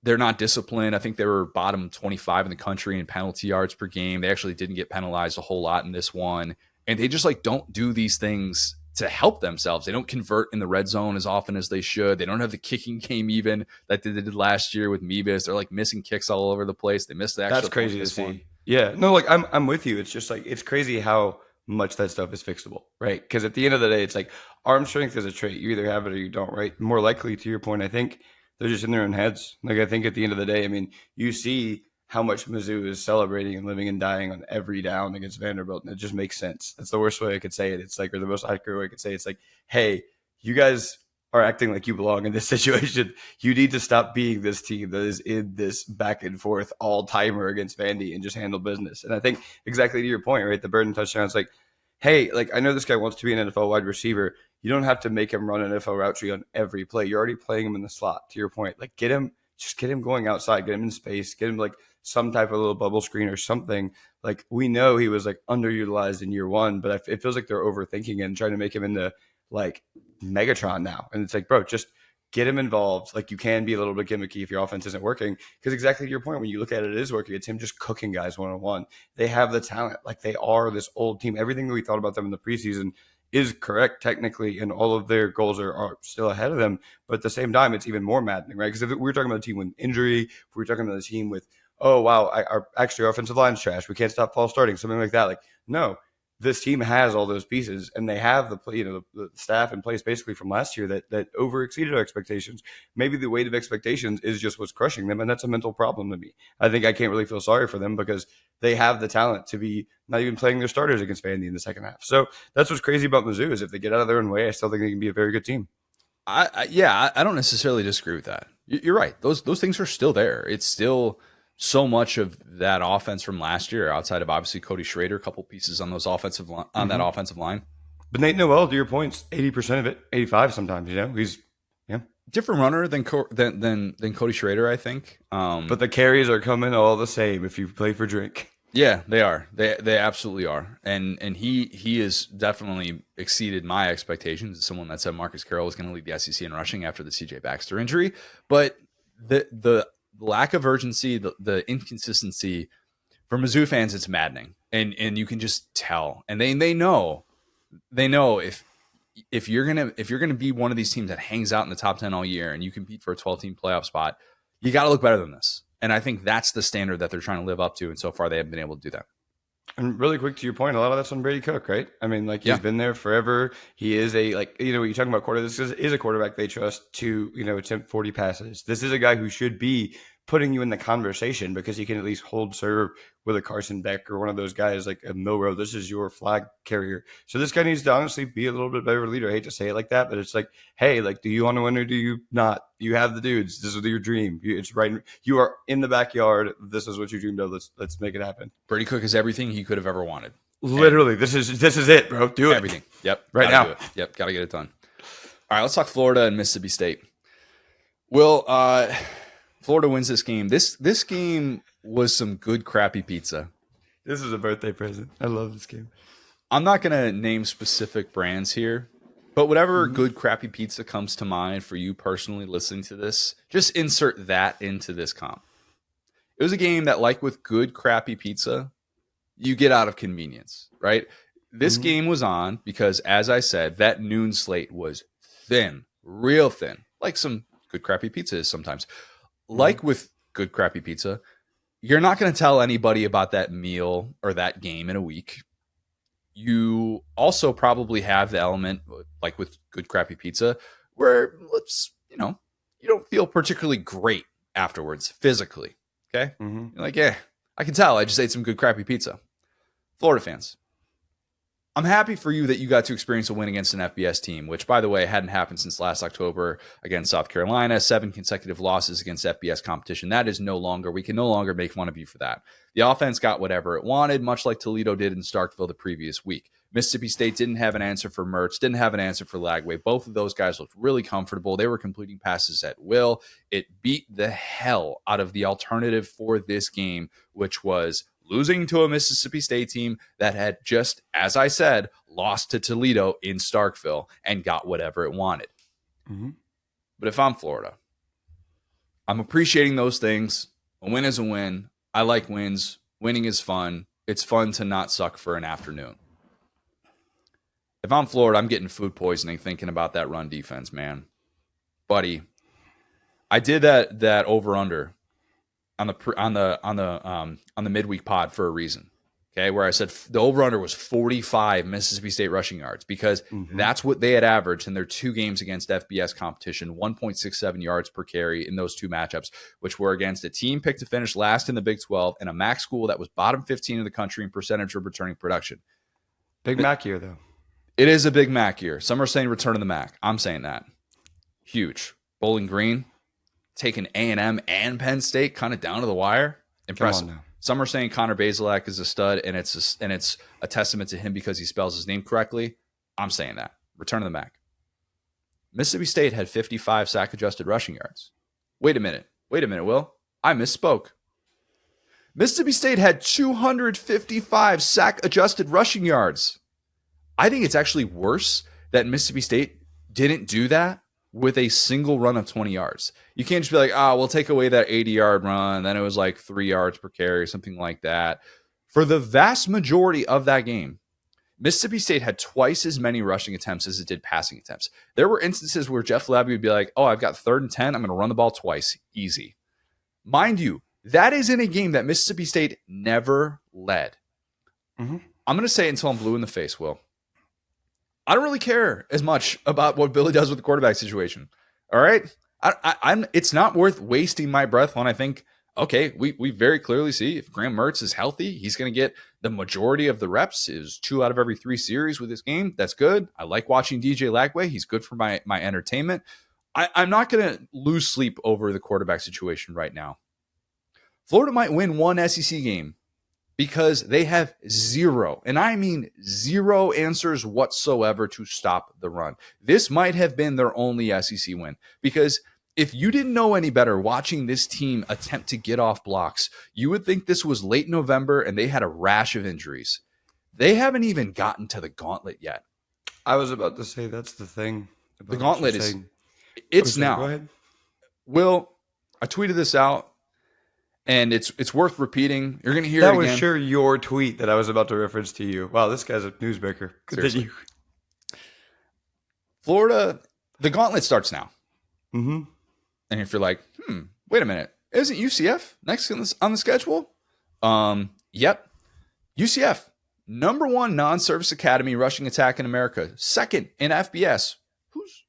they're not disciplined. I think they were bottom 25 in the country in penalty yards per game. They actually didn't get penalized a whole lot in this one. And they just, don't do these things to help themselves. They don't convert in the red zone as often as they should. They don't have the kicking game even that they did last year with Mebis. They're, missing kicks all over the place. They missed the extra. That's crazy to see. One. Yeah. No, I'm with you. It's just, it's crazy how much that stuff is fixable, right? Because at the end of the day, it's arm strength is a trait. You either have it or you don't, right? More likely, to your point, I think they're just in their own heads. I think at the end of the day, I mean, you see how much Mizzou is celebrating and living and dying on every down against Vanderbilt, and it just makes sense. That's the worst way I could say it. It's or the most accurate way I could say it. It's hey, you guys are acting like you belong in this situation. You need to stop being this team that is in this back and forth all-timer against Vandy and just handle business. And I think exactly to your point, right? The Burden touchdown, it's hey, I know this guy wants to be an NFL wide receiver. You don't have to make him run an NFL route tree on every play. You're already playing him in the slot, to your point. Get him going outside, get him in space, get him some type of little bubble screen or something. We know he was underutilized in year one, but it feels like they're overthinking it and trying to make him into Megatron now. And it's bro, just get him involved. You can be a little bit gimmicky if your offense isn't working. Because exactly to your point, when you look at it, it is working. It's him just cooking guys one-on-one. They have the talent. They are this old team. Everything that we thought about them in the preseason is correct technically, and all of their goals are still ahead of them. But at the same time, it's even more maddening, right? Because if we're talking about a team with injury, if we're talking about a team with oh wow, our offensive line's trash. We can't stop false starting, something like that. Like, no, this team has all those pieces, and they have the staff in place basically from last year that over exceeded our expectations. Maybe the weight of expectations is just what's crushing them, and that's a mental problem to me. I think I can't really feel sorry for them because they have the talent to be not even playing their starters against Vandy in the second half. So that's what's crazy about Mizzou is if they get out of their own way, I still think they can be a very good team. I don't necessarily disagree with that. You're right. Those things are still there. It's still so much of that offense from last year, outside of obviously Cody Schrader, a couple pieces on those that offensive line. But Nate Noel, to your points, 80% of it, 85 sometimes. He's different runner than Cody Schrader, I think. But the carries are coming all the same if you play for drink. Yeah, they are. They absolutely are. And he has definitely exceeded my expectations as someone that said Marcus Carroll was going to lead the SEC in rushing after the CJ Baxter injury. But the lack of urgency, the inconsistency for Mizzou fans, it's maddening. And you can just tell. And they know if you're gonna be one of these teams that hangs out in the top 10 all year and you compete for a 12-team playoff spot, you got to look better than this. And I think that's the standard that they're trying to live up to. And so far, they haven't been able to do that. And really quick to your point, a lot of that's on Brady Cook, right? I mean, he's been there forever. He is you're talking about quarterback. This is a quarterback they trust to, attempt 40 passes. This is a guy who should be putting you in the conversation because he can at least hold serve with a Carson Beck or one of those guys like a Milrow. This is your flag carrier. So this guy needs to honestly be a little bit better leader. I hate to say it like that, but it's like, hey, do you want to win or do you not? You have the dudes. This is your dream. It's right. You are in the backyard. This is what you dreamed of. Let's make it happen. Brady Cook is everything he could have ever wanted. Literally, this is it, bro. Do it. Everything. Yep. Right now. Do it. Yep. Got to get it done. All right. Let's talk Florida and Mississippi State. Will, Florida wins this game. This game was some good crappy pizza. This is a birthday present. I love this game. I'm not going to name specific brands here, but whatever good crappy pizza comes to mind for you personally listening to this, just insert that into this comp. It was a game that, like with good crappy pizza, you get out of convenience, right? This game was on because, as I said, that noon slate was thin, real thin, like some good crappy pizza is sometimes. Like with good crappy pizza, you're not going to tell anybody about that meal or that game in a week. You also probably have the element, like with good crappy pizza, where you don't feel particularly great afterwards physically. Okay. You're like, yeah, I can tell. I just ate some good crappy pizza. Florida fans, I'm happy for you that you got to experience a win against an FBS team, which, by the way, hadn't happened since last October against South Carolina. 7 consecutive losses against FBS competition. That is we can no longer make fun of you for that. The offense got whatever it wanted, much like Toledo did in Starkville the previous week. Mississippi State didn't have an answer for Mertz, didn't have an answer for Lagway. Both of those guys looked really comfortable. They were completing passes at will. It beat the hell out of the alternative for this game, which was losing to a Mississippi State team that had just, as I said, lost to Toledo in Starkville and got whatever it wanted. But if I'm Florida, I'm appreciating those things. A win is a win. I like wins. Winning is fun. It's fun to not suck for an afternoon. If I'm Florida, I'm getting food poisoning thinking about that run defense, man. Buddy, I did that over under on the midweek pod for a reason. Okay, where I said the over-under was 45 Mississippi State rushing yards because that's what they had averaged in their 2 games against FBS competition, 1.67 yards per carry in those 2 matchups, which were against a team picked to finish last in the Big 12 and a MAC school that was bottom 15 in the country in percentage of returning production. Big MAC year, though. It is a Big MAC year. Some are saying return to the MAC. I'm saying that. Huge. Bowling Green, taking A&M and Penn State kind of down to the wire. Impressive. Some are saying Connor Bazelak is a stud, and it's a testament to him because he spells his name correctly. I'm saying that. Return to the MAC. Mississippi State had 55 sack-adjusted rushing yards. Wait a minute, Will. I misspoke. Mississippi State had 255 sack-adjusted rushing yards. I think it's actually worse that Mississippi State didn't do that with a single run of 20 yards. You can't just be like, we'll take away that 80-yard run. Then it was like 3 yards per carry, something like that. For the vast majority of that game, Mississippi State had twice as many rushing attempts as it did passing attempts. There were instances where Jeff Labby would be like, I've got 3rd and 10. I'm going to run the ball twice. Easy. Mind you, That is in a game that Mississippi State never led. I'm going to say it until I'm blue in the face, Will. I don't really care as much about what Billy does with the quarterback situation. All right? It's not worth wasting my breath when I think, okay, we very clearly see if Graham Mertz is healthy, he's going to get the majority of the reps, is 2 out of every 3 series with this game. That's good. I like watching DJ Lagway. He's good for my entertainment. I'm not going to lose sleep over the quarterback situation right now. Florida might win one SEC game because they have 0, and I mean 0 answers whatsoever to stop the run. This might have been their only SEC win, because if you didn't know any better watching this team attempt to get off blocks, you would think this was late November and they had a rash of injuries. They haven't even gotten to the gauntlet yet. I was about to say that's the thing. The gauntlet it's now. Go ahead. Will, I tweeted this out, and it's worth repeating. You're going to hear that it again. was sure your tweet that I was about to reference to you. Wow, this guy's a newsmaker. Continue. Florida, the gauntlet starts now. Mm-hmm. And if you're like, wait a minute, isn't UCF next on the schedule? Yep. UCF, number 1 non-service academy rushing attack in America, 2nd in FBS.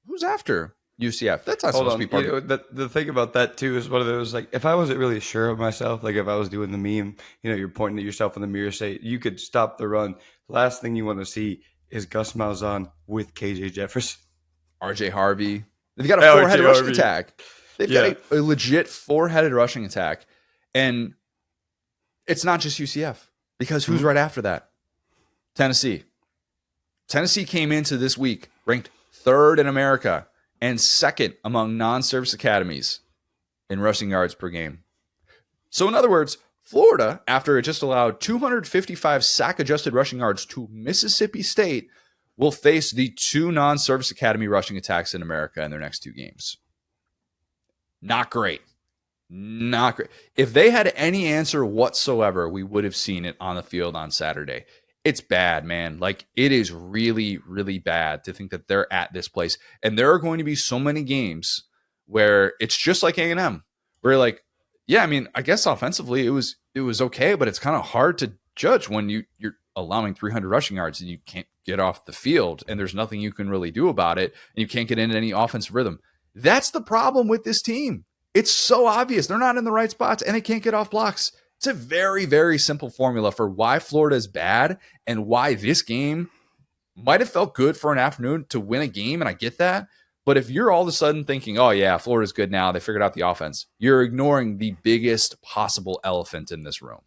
Who's after UCF? That's not supposed to be part of it. The thing about that too is one of those, like, if I wasn't really sure of myself, like if I was doing the meme, you're pointing at yourself in the mirror, say you could stop the run. Last thing you want to see is Gus Malzahn with KJ Jefferson, RJ Harvey. They've got a 4-headed rushing attack. They've got a legit 4-headed rushing attack, and it's not just UCF, because who's right after that? Tennessee. Tennessee came into this week ranked 3rd in America and 2nd among non-service academies in rushing yards per game. So in other words, Florida, after it just allowed 255 sack-adjusted rushing yards to Mississippi State, will face the 2 non-service academy rushing attacks in America in their next 2 games. Not great. Not great. If they had any answer whatsoever, we would have seen it on the field on Saturday. It's bad, man. Like, it is really, really bad to think that they're at this place. And there are going to be so many games where it's just like A&M, where you're like, yeah, I mean, I guess offensively it was okay, but it's kind of hard to judge when you're allowing 300 rushing yards and you can't get off the field and there's nothing you can really do about it and you can't get into any offensive rhythm. That's the problem with this team. It's so obvious. They're not in the right spots and they can't get off blocks. It's a very, very simple formula for why Florida is bad and why this game might have felt good for an afternoon to win a game, and I get that. But if you're all of a sudden thinking, oh, yeah, Florida's good now, they figured out the offense, you're ignoring the biggest possible elephant in this room.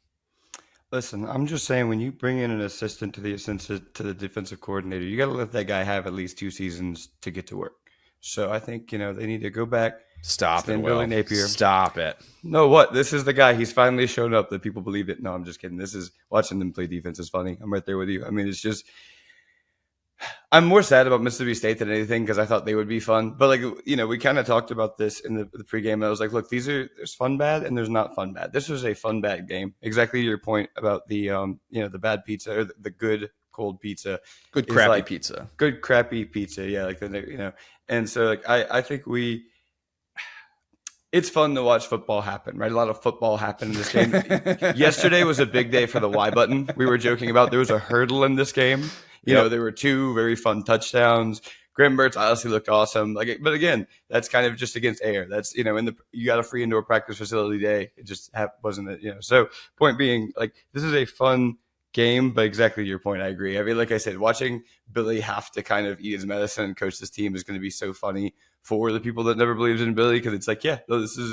Listen, I'm just saying, when you bring in an assistant to the defensive coordinator, you got to let that guy have at least 2 seasons to get to work. So I think, they need to go back. Stop it, Billy Napier. Stop it. No, what? This is the guy. He's finally shown up that people believe it. No, I'm just kidding. This is, watching them play defense is funny. I'm right there with you. I mean, it's just, I'm more sad about Mississippi State than anything because I thought they would be fun. But, we kind of talked about this in the pregame. I was like, look, there's fun bad and there's not fun bad. This was a fun bad game. Exactly your point about the, the bad pizza or the good cold pizza. Good crappy pizza. Good crappy pizza. Yeah, And so, I think it's fun to watch football happen, right? A lot of football happened in this game. Yesterday was a big day for the Y button. We were joking about there was a hurdle in this game. There were 2 very fun touchdowns. Graham Mertz honestly looked awesome. But again, that's kind of just against air. That's, you got a free indoor practice facility day. It just wasn't it, So point being, this is a fun game, but exactly your point. I agree. I mean, like I said, watching Billy have to kind of eat his medicine and coach this team is going to be so funny for the people that never believed in Billy, because it's like, yeah, no, this is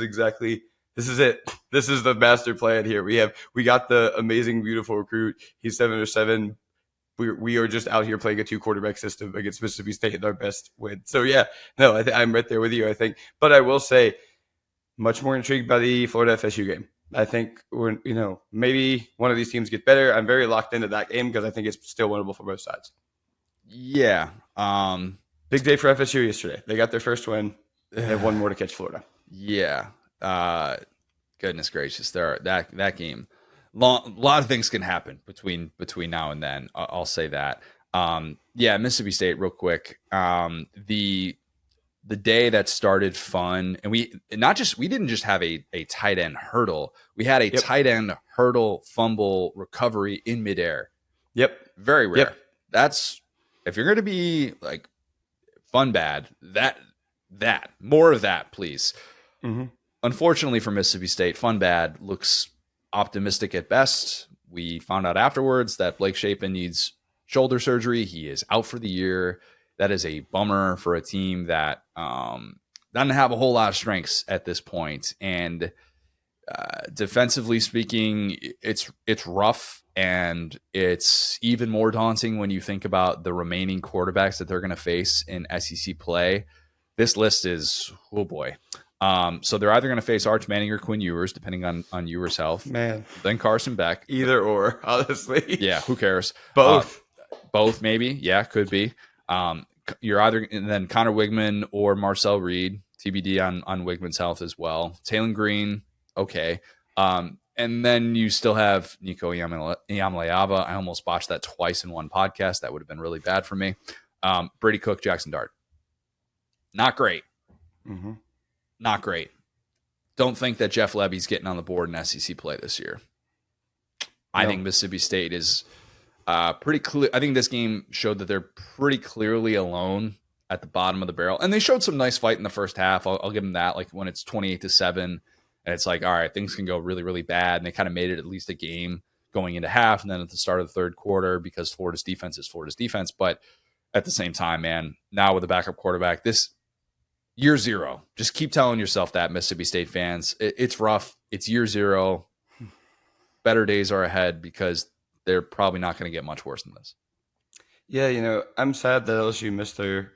it. This is the master plan here. We got the amazing, beautiful recruit. He's 7-7. We are just out here playing a 2 quarterback system against Mississippi State in our best win. So yeah, no, I'm right there with you, I think. But I will say, much more intrigued by the Florida FSU game. I think we're, maybe one of these teams get better. I'm very locked into that game because I think it's still winnable for both sides. Yeah. Big day for FSU yesterday. They got their first win. They have 1 more to catch Florida. Yeah. Goodness gracious. That game. A lot of things can happen between now and then. I'll say that. Mississippi State real quick. the day that started fun, and we didn't just have a tight end hurdle. We had a tight end hurdle fumble recovery in midair. Yep. Very rare. That's, if you're going to be like fun bad, that more of that, please. Mm-hmm. Unfortunately for Mississippi State, fun bad looks optimistic at best. We found out afterwards that Blake Shapen needs shoulder surgery. He is out for the year. That is a bummer for a team that doesn't have a whole lot of strengths at this point. And defensively speaking, it's rough, and it's even more daunting when you think about the remaining quarterbacks that they're going to face in SEC play. This list is, oh boy. So they're either going to face Arch Manning or Quinn Ewers, depending on Ewers' health. Man. Then Carson Beck. Either or, honestly. Yeah, who cares? Both. Both, maybe. Yeah, could be. You're either, and then Connor Wigman or Marcel Reed, TBD on Wigman's health as well. Taylon Green, okay. And then you still have Nico Iamaleava. I almost botched that twice in one podcast. That would have been really bad for me. Brady Cook, Jackson Dart. Not great. Mm-hmm. Not great. Don't think that Jeff Lebby's getting on the board in SEC play this year. No. I think Mississippi State is pretty clear. I think this game showed that they're pretty clearly alone at the bottom of the barrel. And they showed some nice fight in the first half. I'll give them that. Like when it's 28-7 and it's like, all right, things can go really, really bad. And they kind of made it at least a game going into half. And then at the start of the third quarter, because Florida's defense is Florida's defense. But at the same time, man, now with a backup quarterback, this year zero, just keep telling yourself that, Mississippi State fans. It's rough. It's year zero. Better days are ahead, because they're probably not going to get much worse than this. Yeah, I'm sad that LSU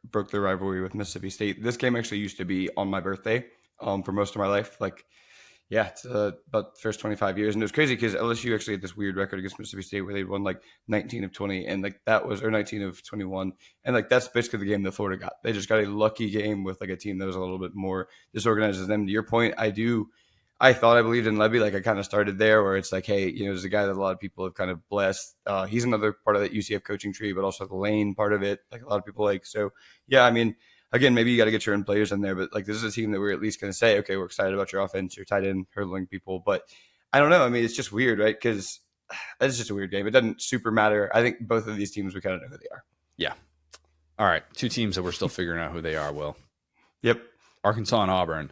broke their rivalry with Mississippi State. This game actually used to be on my birthday for most of my life. Like, yeah, it's about the first 25 years. And it was crazy because LSU actually had this weird record against Mississippi State where they won like 19 of 20 and like that was, or 19 of 21. And like that's basically the game that Florida got. They just got a lucky game with like a team that was a little bit more disorganized than them. To your point, I thought I believed in Levy. Like I kind of started there where it's like, hey, there's a guy that a lot of people have kind of blessed. He's another part of that UCF coaching tree, but also the lane part of it. Like a lot of people like, so yeah, I mean, again, maybe you got to get your own players in there, but like this is a team that we're at least going to say, okay, we're excited about your offense, your tight end hurdling people. But I don't know. I mean, it's just weird, right? Because it's just a weird game. It doesn't super matter. I think both of these teams, we kind of know who they are. Yeah. All right. Two teams that we're still figuring out who they are, Will. Yep. Arkansas and Auburn.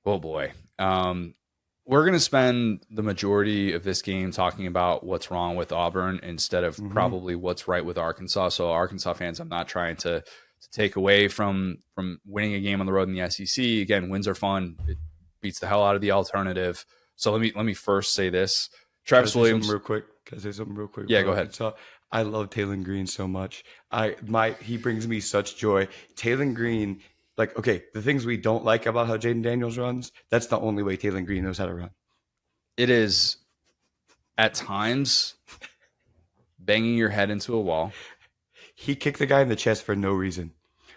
Oh, boy. We're going to spend the majority of this game talking about what's wrong with Auburn instead of probably what's right with Arkansas. So Arkansas fans, I'm not trying to take away from winning a game on the road in the SEC. Again, wins are fun. It beats the hell out of the alternative. So let me first say this. Travis Williams. Can I say something real quick? Yeah, go ahead. I love Taylon Green so much. He brings me such joy. Taylon Green, like, okay, the things we don't like about how Jaden Daniels runs, that's the only way Taylon Green knows how to run. It is at times banging your head into a wall. He kicked the guy in the chest for no reason.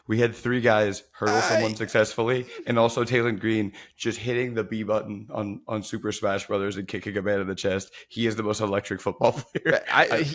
We had 3 guys hurdle someone successfully, and also Taylon Green just hitting the B button on Super Smash Brothers and kicking a man in the chest. He is the most electric football player.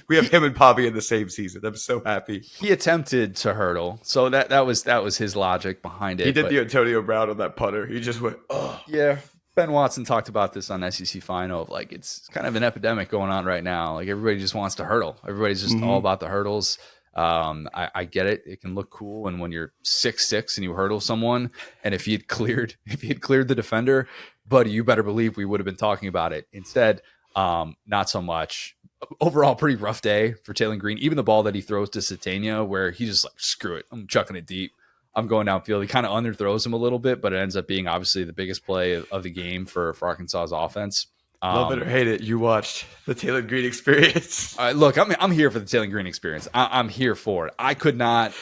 We have him and Poppy in the same season. I'm so happy. He attempted to hurdle, so that was his logic behind it. He did the Antonio Brown on that putter. He just went, oh. Yeah. Ben Watson talked about this on SEC Final. Of like, it's kind of an epidemic going on right now. Like everybody just wants to hurdle. Everybody's just all about the hurdles. I get it. It can look cool. And when you're 6'6" and you hurdle someone, and if he had cleared the defender, buddy, you better believe we would have been talking about it. Instead, not so much. Overall, pretty rough day for Taylon Green. Even the ball that he throws to Satania, where he just like, screw it, I'm chucking it deep. I'm going downfield. He kind of underthrows him a little bit, but it ends up being obviously the biggest play of the game for Arkansas's offense. Love it or hate it, you watched the Taylon Green experience. Look, I'm here for the Taylon Green experience. I'm here for it. I could not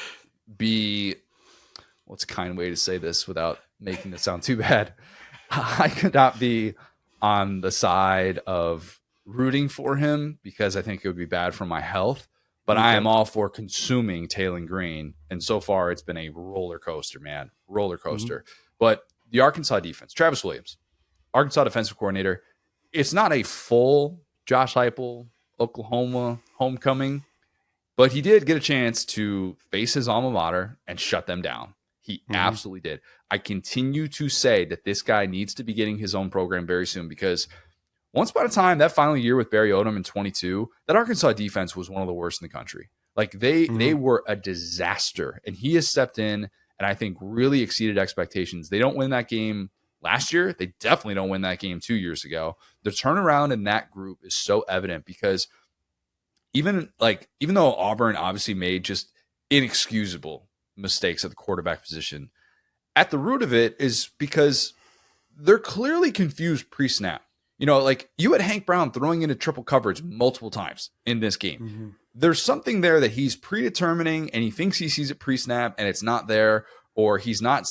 be, what's a kind way to say this without making it sound too bad? I could not be on the side of rooting for him because I think it would be bad for my health. But I am all for consuming Taylon Green. And so far, it's been a roller coaster, man. Roller coaster. But the Arkansas defense, Travis Williams, Arkansas defensive coordinator, it's not a full Josh Heupel, Oklahoma homecoming, but he did get a chance to face his alma mater and shut them down. He absolutely did. I continue to say that this guy needs to be getting his own program very soon, because once upon a time, that final year with Barry Odom in 22, that Arkansas defense was one of the worst in the country. Like they were a disaster, and he has stepped in and I think really exceeded expectations. They don't win that game last year. They definitely don't win that game 2 years ago. The turnaround in that group is so evident, because even though Auburn obviously made just inexcusable mistakes at the quarterback position, at the root of it is because they're clearly confused pre-snap. Like you had Hank Brown throwing into triple coverage multiple times in this game. There's something there that he's predetermining, and he thinks he sees it pre-snap and it's not there, or he's not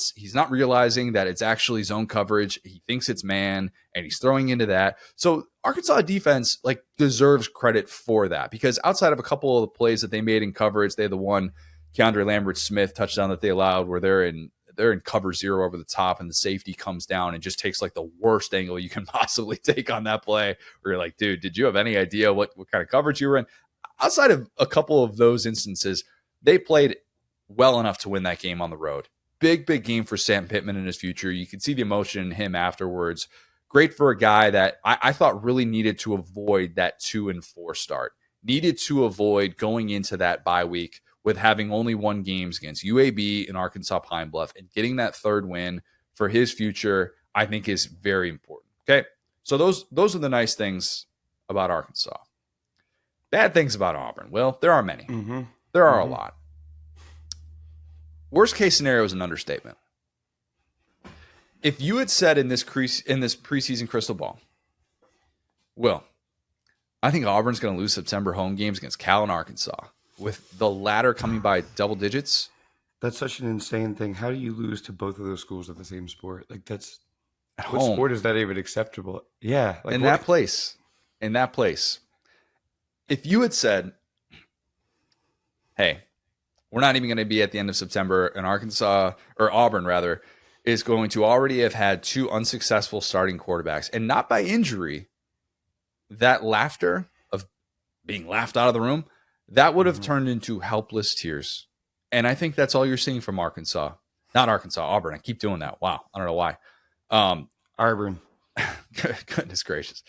realizing that it's actually zone coverage. He thinks it's man and he's throwing into that. So Arkansas defense deserves credit for that, because outside of a couple of the plays that they made in coverage, they had the one Keandre Lambert-Smith touchdown that they allowed where they're in cover zero over the top, and the safety comes down and just takes the worst angle you can possibly take on that play, where you're like, dude, did you have any idea what kind of coverage you were in? Outside of a couple of those instances, they played well enough to win that game on the road. Big game for Sam Pittman in his future. You could see the emotion in him afterwards. Great for a guy that I thought really needed to avoid that 2-4 start. Needed to avoid going into that bye week with having only won games against UAB and Arkansas Pine Bluff, and getting that third win for his future, I think is very important. Okay. So those are the nice things about Arkansas. Bad things about Auburn. Well, there are many. There are a lot. Worst case scenario is an understatement. If you had said in this preseason crystal ball, well, I think Auburn's going to lose September home games against Cal and Arkansas, with the latter coming by double digits. That's such an insane thing. How do you lose to both of those schools at the same sport? That's at what home. Sport is that even acceptable? Yeah, in that place. If you had said, hey, we're not even going to be at the end of September, and Auburn rather, is going to already have had 2 unsuccessful starting quarterbacks, and not by injury, that laughter of being laughed out of the room, that would have turned into helpless tears. And I think that's all you're seeing from Arkansas. Not Arkansas, Auburn. I keep doing that. Wow. I don't know why. Auburn. Goodness gracious.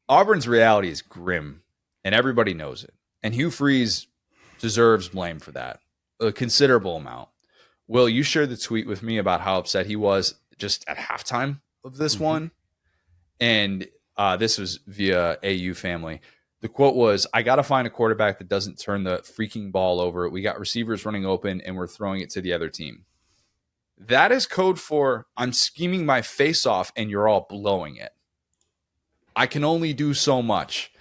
Auburn's reality is grim, and everybody knows it. And Hugh Freeze deserves blame for that, a considerable amount. Will, you shared the tweet with me about how upset he was just at halftime of this one. And this was via AU Family. The quote was, "I got to find a quarterback that doesn't turn the freaking ball over. We got receivers running open and we're throwing it to the other team." That is code for, I'm scheming my face off and you're all blowing it. I can only do so much.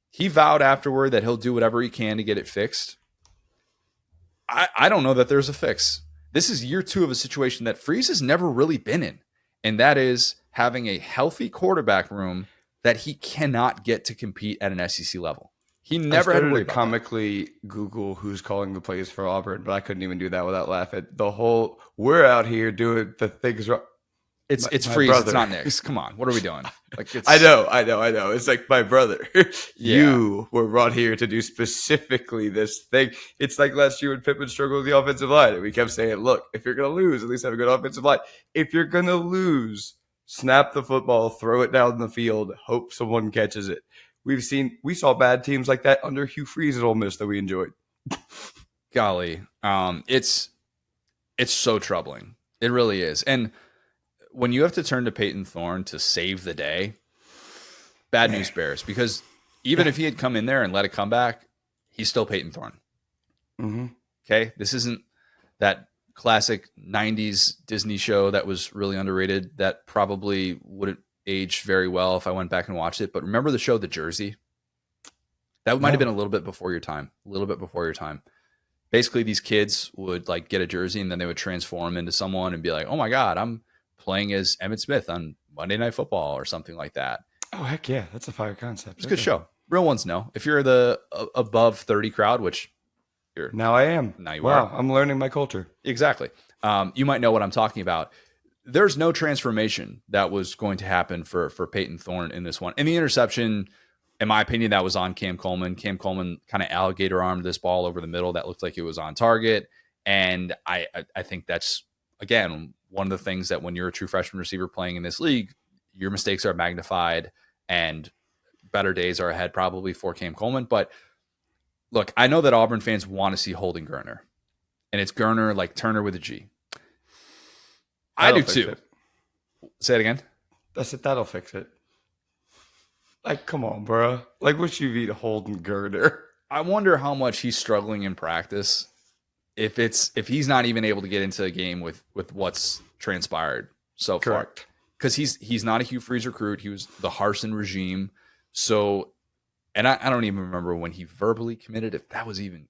He vowed afterward that he'll do whatever he can to get it fixed. I don't know that there's a fix. This is year 2 of a situation that Freeze has never really been in, and that is having a healthy quarterback room that he cannot get to compete at an SEC level. He never had to worry about comically Google who's calling the plays for Auburn, but I couldn't even do that without laughing. The whole, we're out here doing the things wrong. It's Freeze. Brother. It's not Nick's. Come on, what are we doing? I know. It's like my brother. You were brought here to do specifically this thing. It's like last year when Pittman struggled with the offensive line, and we kept saying, "Look, if you're going to lose, at least have a good offensive line. If you're going to lose, snap the football, throw it down the field, hope someone catches it." We saw bad teams like that under Hugh Freeze at Ole Miss that we enjoyed. Golly, it's so troubling. It really is, and when you have to turn to Peyton Thorne to save the day, bad news bears, because even if he had come in there and let it come back, he's still Peyton Thorne. Okay. This isn't that classic 90s Disney show that was really underrated that probably wouldn't age very well if I went back and watched it. But remember the show, The Jersey? That might have been a little bit before your time. Basically, these kids would get a jersey and then they would transform into someone and be like, "Oh my God, I'm playing as Emmitt Smith on Monday Night Football," or something like that. Oh, heck yeah. That's a fire concept. It's a good show. Real ones know. If you're the above 30 crowd, which you're now I am. Now you are. I'm learning my culture. Exactly. You might know what I'm talking about. There's no transformation that was going to happen for Peyton Thorne in this one. And the interception, in my opinion, that was on Cam Coleman. Cam Coleman kind of alligator armed this ball over the middle that looked like it was on target. And I think that's again, one of the things that when you're a true freshman receiver playing in this league, your mistakes are magnified and better days are ahead probably for Cam Coleman. But look, I know that Auburn fans want to see Holden Geriner, and it's Geriner like Turner with a G. I do too. Say it again. That's it. That'll fix it. Like, come on, bro. Like, what you eat Holden Geriner? I wonder how much he's struggling in practice. If he's not even able to get into a game with what's transpired so far. Correct. Because he's not a Hugh Freeze recruit. He was the Harsin regime. So, and I don't even remember when he verbally committed. If that was even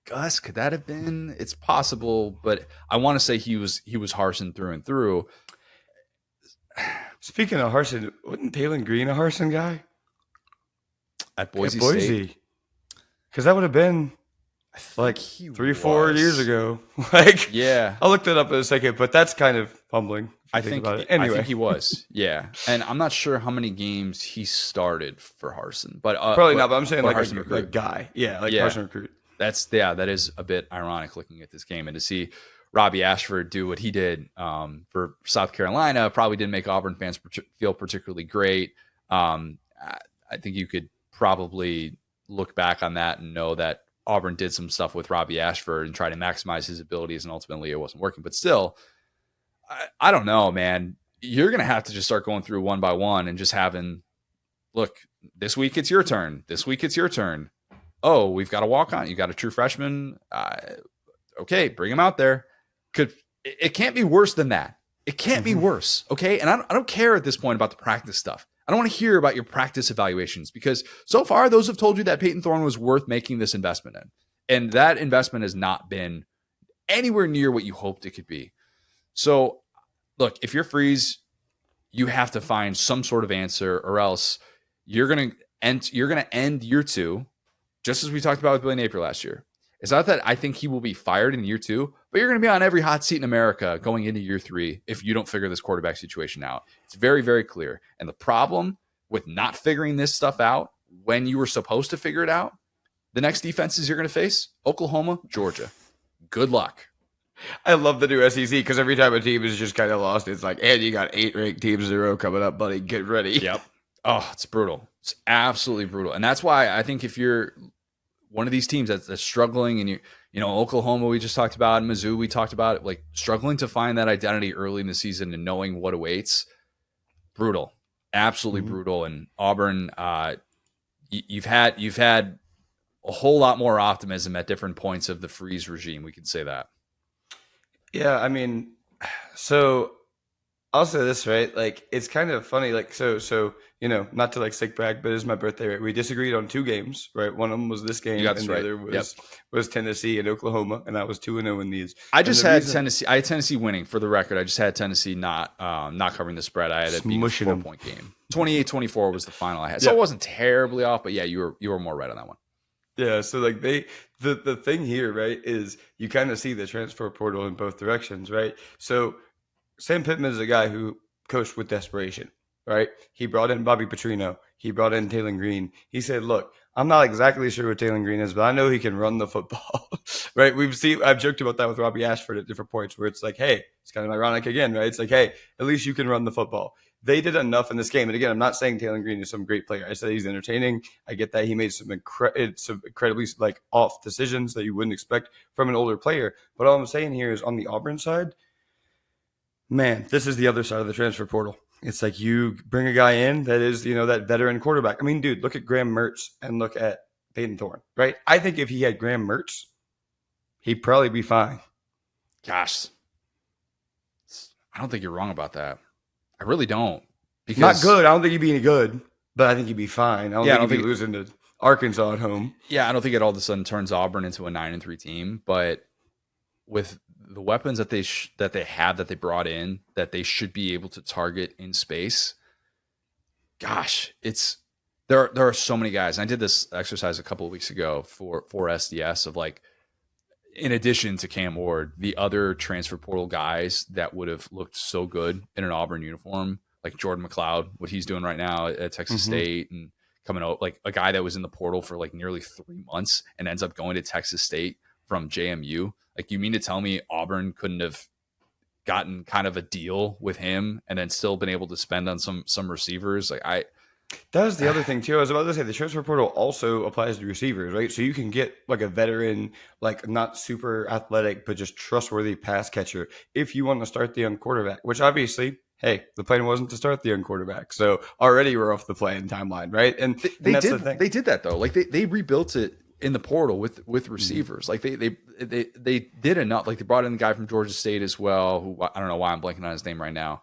Gus, could that have been? It's possible, but I want to say he was Harsin through and through. Speaking of Harsin, wasn't Taylon Green a Harsin guy? At Boise State? Because that would have been like 3-4 years ago. Like, yeah, I'll look that up in a second, but that's kind of humbling. I think he was. Yeah, and I'm not sure how many games he started for Harsin, but probably not. But I'm saying like Harsin a guy. Yeah, like Harsin recruit. That is a bit ironic looking at this game, and to see Robbie Ashford do what he did for South Carolina probably didn't make Auburn fans feel particularly great. I think you could probably look back on that and know that Auburn did some stuff with Robbie Ashford and try to maximize his abilities, and ultimately it wasn't working. But still, I don't know, man. You're going to have to just start going through one by one and just having, look, this week it's your turn. This week it's your turn. Oh, we've got a walk on. You got a true freshman. Okay, bring him out there. It can't be worse than that. It can't be worse. Okay. And I don't care at this point about the practice stuff. I don't want to hear about your practice evaluations because so far those have told you that Peyton Thorne was worth making this investment in. And that investment has not been anywhere near what you hoped it could be. So look, if you're Freeze, you have to find some sort of answer or else you're going to end year two, just as we talked about with Billy Napier last year. It's not that I think he will be fired in year two, but you're going to be on every hot seat in America going into year three if you don't figure this quarterback situation out. It's very, very clear. And the problem with not figuring this stuff out when you were supposed to figure it out, the next defenses you're going to face, Oklahoma, Georgia. Good luck. I love the new SEC because every time a team is just kind of lost, it's like, and you got 8 ranked teams in a row coming up, buddy. Get ready. Yep. Oh, it's brutal. It's absolutely brutal. And that's why I think if you're one of these teams that's struggling and you know, Oklahoma, we just talked about, Mizzou, we talked about, like struggling to find that identity early in the season and knowing what awaits. Brutal. Absolutely brutal. And Auburn, you've had a whole lot more optimism at different points of the Freeze regime. We can say that. Yeah, I mean, so I'll say this, right? Like, it's kind of funny. Like, so you know, not to like sick brag, but it's my birthday, right? We disagreed on 2 games, right? One of them was this game, and the other was Tennessee and Oklahoma, and I was 2-0 in these. I just had Tennessee. I had Tennessee winning. For the record, I just had Tennessee not covering the spread. I had it being a 4-point game. 28-24 was the final I had, so it wasn't terribly off. But yeah, you were more right on that one. Yeah, so like the thing here, right, is you kind of see the transfer portal in both directions, right? So Sam Pittman is a guy who coached with desperation, right? He brought in Bobby Petrino. He brought in Taylon Green. He said, look, I'm not exactly sure what Taylon Green is, but I know he can run the football, right? I've joked about that with Robbie Ashford at different points where it's like, hey, it's kind of ironic again, right? It's like, hey, at least you can run the football. They did enough in this game. And again, I'm not saying Taylon Green is some great player. I said he's entertaining. I get that he made some incredibly like off decisions that you wouldn't expect from an older player. But all I'm saying here is on the Auburn side, man, this is the other side of the transfer portal. It's like you bring a guy in that is, you know, that veteran quarterback. I mean, dude, look at Graham Mertz and look at Peyton Thorne, right? I think if he had Graham Mertz, he'd probably be fine. Gosh, I don't think you're wrong about that. I really don't. Because not good. I don't think he'd be any good, but I think he'd be fine. I don't think he'd be losing to Arkansas at home. Yeah, I don't think it all of a sudden turns Auburn into a 9-3 team, but with the weapons that they brought in, that they should be able to target in space. Gosh, there are so many guys. And I did this exercise a couple of weeks ago for SDS of like, in addition to Cam Ward, the other transfer portal guys that would have looked so good in an Auburn uniform, like Jordan McLeod, what he's doing right now at Texas State, and coming out like a guy that was in the portal for like nearly 3 months and ends up going to Texas State from JMU. Like, you mean to tell me Auburn couldn't have gotten kind of a deal with him and then still been able to spend on some receivers. Like That was the other thing too. I was about to say the transfer portal also applies to receivers, right? So you can get like a veteran, like not super athletic, but just trustworthy pass catcher if you want to start the young quarterback, which obviously, hey, the plan wasn't to start the young quarterback. So already we're off the plan timeline, right? And that's the thing. They did that though. Like they rebuilt it in the portal with receivers. Like they did enough. Like they brought in the guy from Georgia State as well, who I don't know why I'm blanking on his name right now.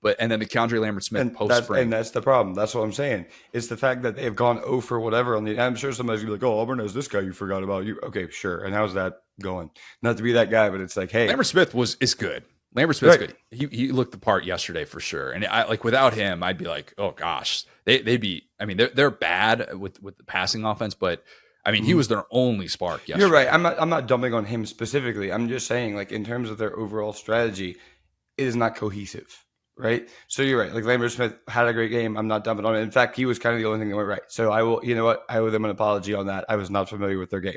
But and then the Keandre Lambert-Smith post spring. And that's the problem. That's what I'm saying. It's the fact that they've gone 0 for whatever on the. I'm sure somebody's gonna be like, "Oh, Auburn has this guy you forgot about." You okay? Sure. And how's that going? Not to be that guy, but it's like, hey, Lambert-Smith is good. Lambert-Smith's good. He looked the part yesterday for sure. And I like without him, I'd be like, oh gosh, they'd be. I mean, they're bad with the passing offense, but I mean, he was their only spark yesterday. You're right. I'm not dumping on him specifically. I'm just saying, like in terms of their overall strategy, it is not cohesive. Right. So you're right. Like Lambert-Smith had a great game. I'm not dumping on it. In fact, he was kind of the only thing that went right. So I will, you know what? I owe them an apology on that. I was not familiar with their game.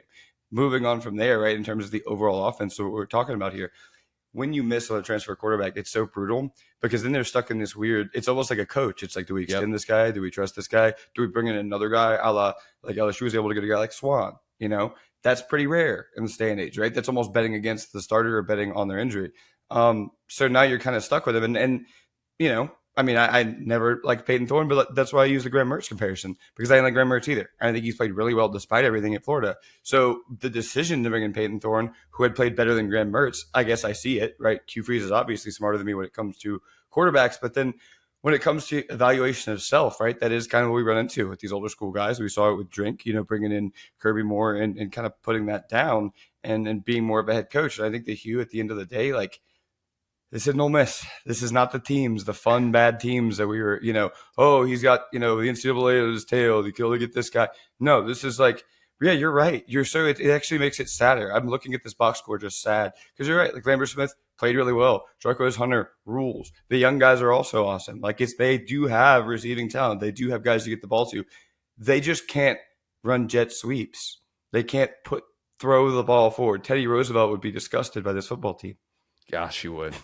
Moving on from there, right, in terms of the overall offense. So what we're talking about here, when you miss on a transfer quarterback, it's so brutal because then they're stuck in this weird, it's almost like a coach. It's like, do we extend this guy? Do we trust this guy? Do we bring in another guy? A la like LSU was able to get a guy like Swan, you know, that's pretty rare in this day and age, right? That's almost betting against the starter or betting on their injury. So now you're kind of stuck with him. And you know, I mean, I never liked Peyton Thorne, but that's why I use the Graham Mertz comparison because I didn't like Graham Mertz either. I think he's played really well despite everything at Florida. So the decision to bring in Peyton Thorne, who had played better than Graham Mertz, I guess I see it, right? Q Freeze is obviously smarter than me when it comes to quarterbacks, but then when it comes to evaluation of self, right, that is kind of what we run into with these older school guys. We saw it with Drink, you know, bringing in Kirby Moore and kind of putting that down and being more of a head coach. And I think the Hugh at the end of the day, like, this is Ole Miss. This is not the teams, the fun, bad teams that we were, you know, oh, he's got, you know, the NCAA at his tail. He can only get this guy. No, this is like, yeah, you're right. It actually makes it sadder. I'm looking at this box score just sad because you're right. Like Lambert-Smith played really well. Jarquez Hunter rules. The young guys are also awesome. Like they do have receiving talent. They do have guys to get the ball to. They just can't run jet sweeps. They can't throw the ball forward. Teddy Roosevelt would be disgusted by this football team. Gosh, he would.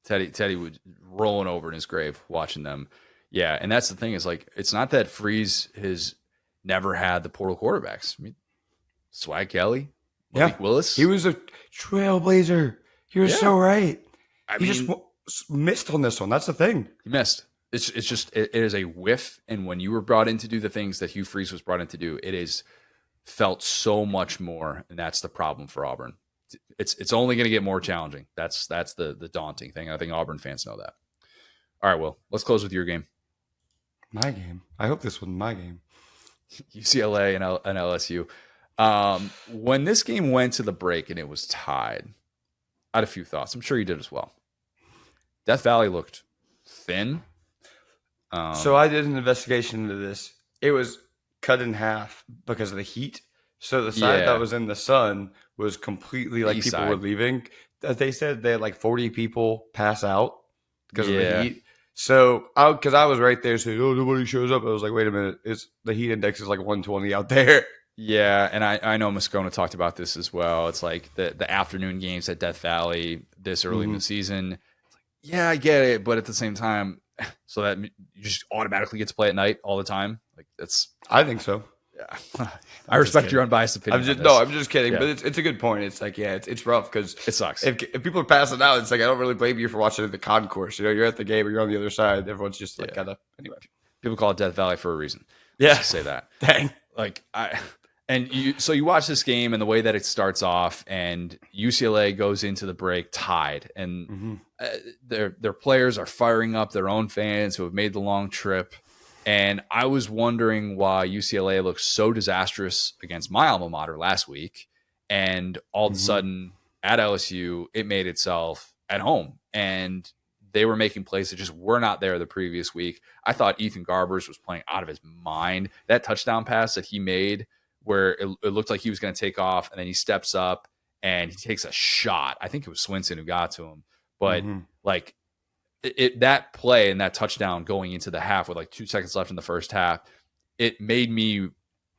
Teddy was rolling over in his grave watching them. Yeah, and that's the thing is like it's not that Freeze has never had the portal quarterbacks. I mean, Swag Kelly, Malik Willis. He was a trailblazer. You're so right. He just missed on this one. That's the thing. He missed. It's just it is a whiff. And when you were brought in to do the things that Hugh Freeze was brought in to do, it is felt so much more, and that's the problem for Auburn. It's only going to get more challenging. That's the daunting thing. I think Auburn fans know that. All right, well, let's close with your game. My game. I hope this was my game. UCLA and LSU. When this game went to the break and it was tied, I had a few thoughts. I'm sure you did as well. Death Valley looked thin. So I did an investigation into this. It was cut in half because of the heat. So the side that was in the sun was completely like people were leaving. They said they had like 40 people pass out because of the heat. So because I was right there saying, oh, nobody shows up. I was like, wait a minute. The heat index is like 120 out there. Yeah, and I know Moscona talked about this as well. It's like the afternoon games at Death Valley this early in the season. It's like, yeah, I get it. But at the same time, so that you just automatically get to play at night all the time. Like I think so. Yeah, I respect your unbiased opinion. I'm just kidding, but it's a good point. It's like, it's rough because it sucks. If people are passing out, it's like I don't really blame you for watching the concourse. You know, you're at the game or you're on the other side. Everyone's just like kind of anyway. People call it Death Valley for a reason. Yeah, say that. Dang. Like you watch this game and the way that it starts off, and UCLA goes into the break tied, and their players are firing up their own fans who have made the long trip. And I was wondering why UCLA looked so disastrous against my alma mater last week. And all of a sudden at LSU, it made itself at home. And they were making plays that just were not there the previous week. I thought Ethan Garbers was playing out of his mind. That touchdown pass that he made where it looked like he was going to take off, and then he steps up and he takes a shot. I think it was Swinson who got to him. But like, that play and that touchdown going into the half with like 2 seconds left in the first half, it made me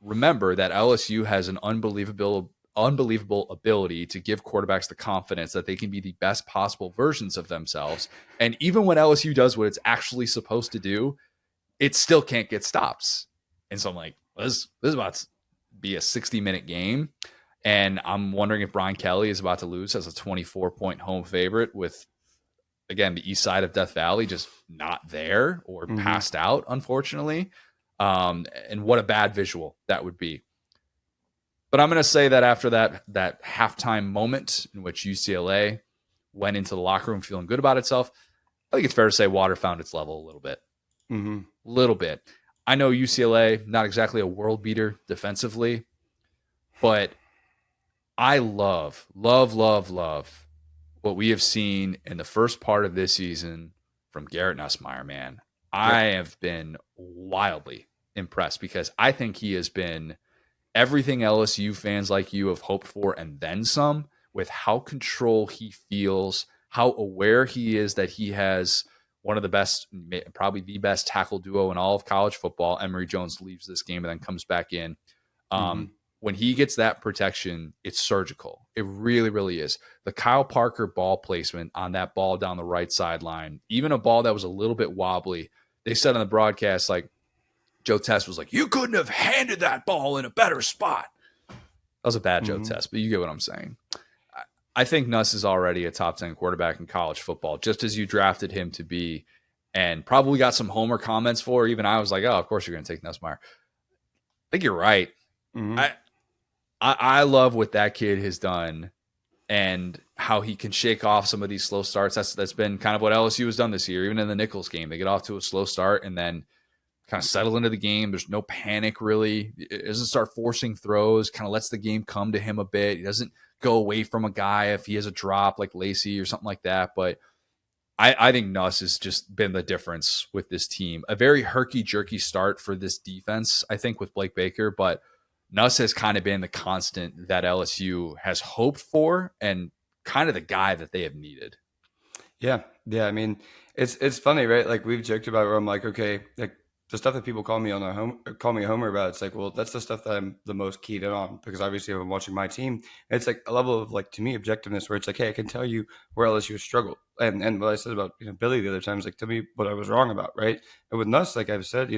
remember that LSU has an unbelievable unbelievable ability to give quarterbacks the confidence that they can be the best possible versions of themselves. And even when LSU does what it's actually supposed to do, it still can't get stops. And so I'm like, this is about to be a 60-minute game. And I'm wondering if Brian Kelly is about to lose as a 24-point home favorite with, again, the east side of Death Valley just not there or passed out, unfortunately. And what a bad visual that would be. But I'm going to say that after that halftime moment in which UCLA went into the locker room feeling good about itself, I think it's fair to say water found its level a little bit. Little bit. I know UCLA, not exactly a world beater defensively, but I love what we have seen in the first part of this season from Garrett Nussmeier, man. I have been wildly impressed because I think he has been everything LSU fans like you have hoped for and then some, with how control he feels, how aware he is that he has one of the best, probably the best tackle duo in all of college football. Emory Jones leaves this game and then comes back in. When he gets that protection, it's surgical. It really, really is. The Kyle Parker ball placement on that ball down the right sideline, even a ball that was a little bit wobbly, they said on the broadcast, like, Joe Test was like, you couldn't have handed that ball in a better spot. That was a bad Joe Test, but you get what I'm saying. I think Nuss is already a top 10 quarterback in college football, just as you drafted him to be, and probably got some homer comments for. Even I was like, oh, of course you're going to take Nussmeier. I think you're right. I love what that kid has done and how he can shake off some of these slow starts. That's been kind of what LSU has done this year. Even in the Nichols game, they get off to a slow start and then kind of settle into the game. There's no panic, really. It doesn't start forcing throws, kind of lets the game come to him a bit. He doesn't go away from a guy if he has a drop like Lacey or something like that. But I think Nuss has just been the difference with this team. A very herky-jerky start for this defense, I think, with Blake Baker. But Nuss has kind of been the constant that LSU has hoped for and kind of the guy that they have needed. Yeah. I mean, it's funny, right? Like we've joked about where I'm like, okay, like the stuff that people call me a homer about, it's like, well, that's the stuff that I'm the most keyed in on because obviously I'm watching my team. It's like a level of like, to me, objectiveness where it's like, hey, I can tell you where LSU has struggled. And what I said about, Billy the other time is like, tell me what I was wrong about. Right. And with Nuss, like I've said,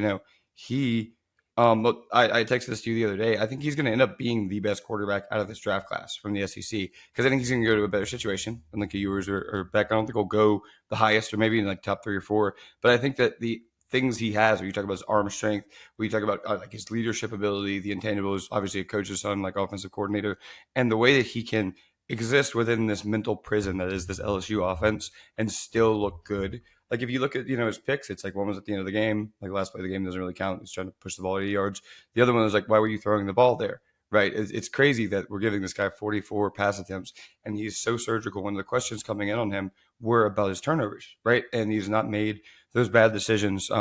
he, look, I texted this to you the other day. I think he's going to end up being the best quarterback out of this draft class from the SEC because I think he's going to go to a better situation than like a Ewers or Beck. I don't think he'll go the highest or maybe in like top 3 or 4. But I think that the things he has, when you talk about his arm strength, when you talk about like his leadership ability, the intangibles, obviously a coach's son, like offensive coordinator, and the way that he can exist within this mental prison that is this LSU offense and still look good. Like if you look at, his picks, it's like one was at the end of the game, like last play of the game doesn't really count. He's trying to push the ball 80 yards. The other one was like, why were you throwing the ball there? Right. It's crazy that we're giving this guy 44 pass attempts and he's so surgical. One of the questions coming in on him were about his turnovers. Right. And he's not made those bad decisions.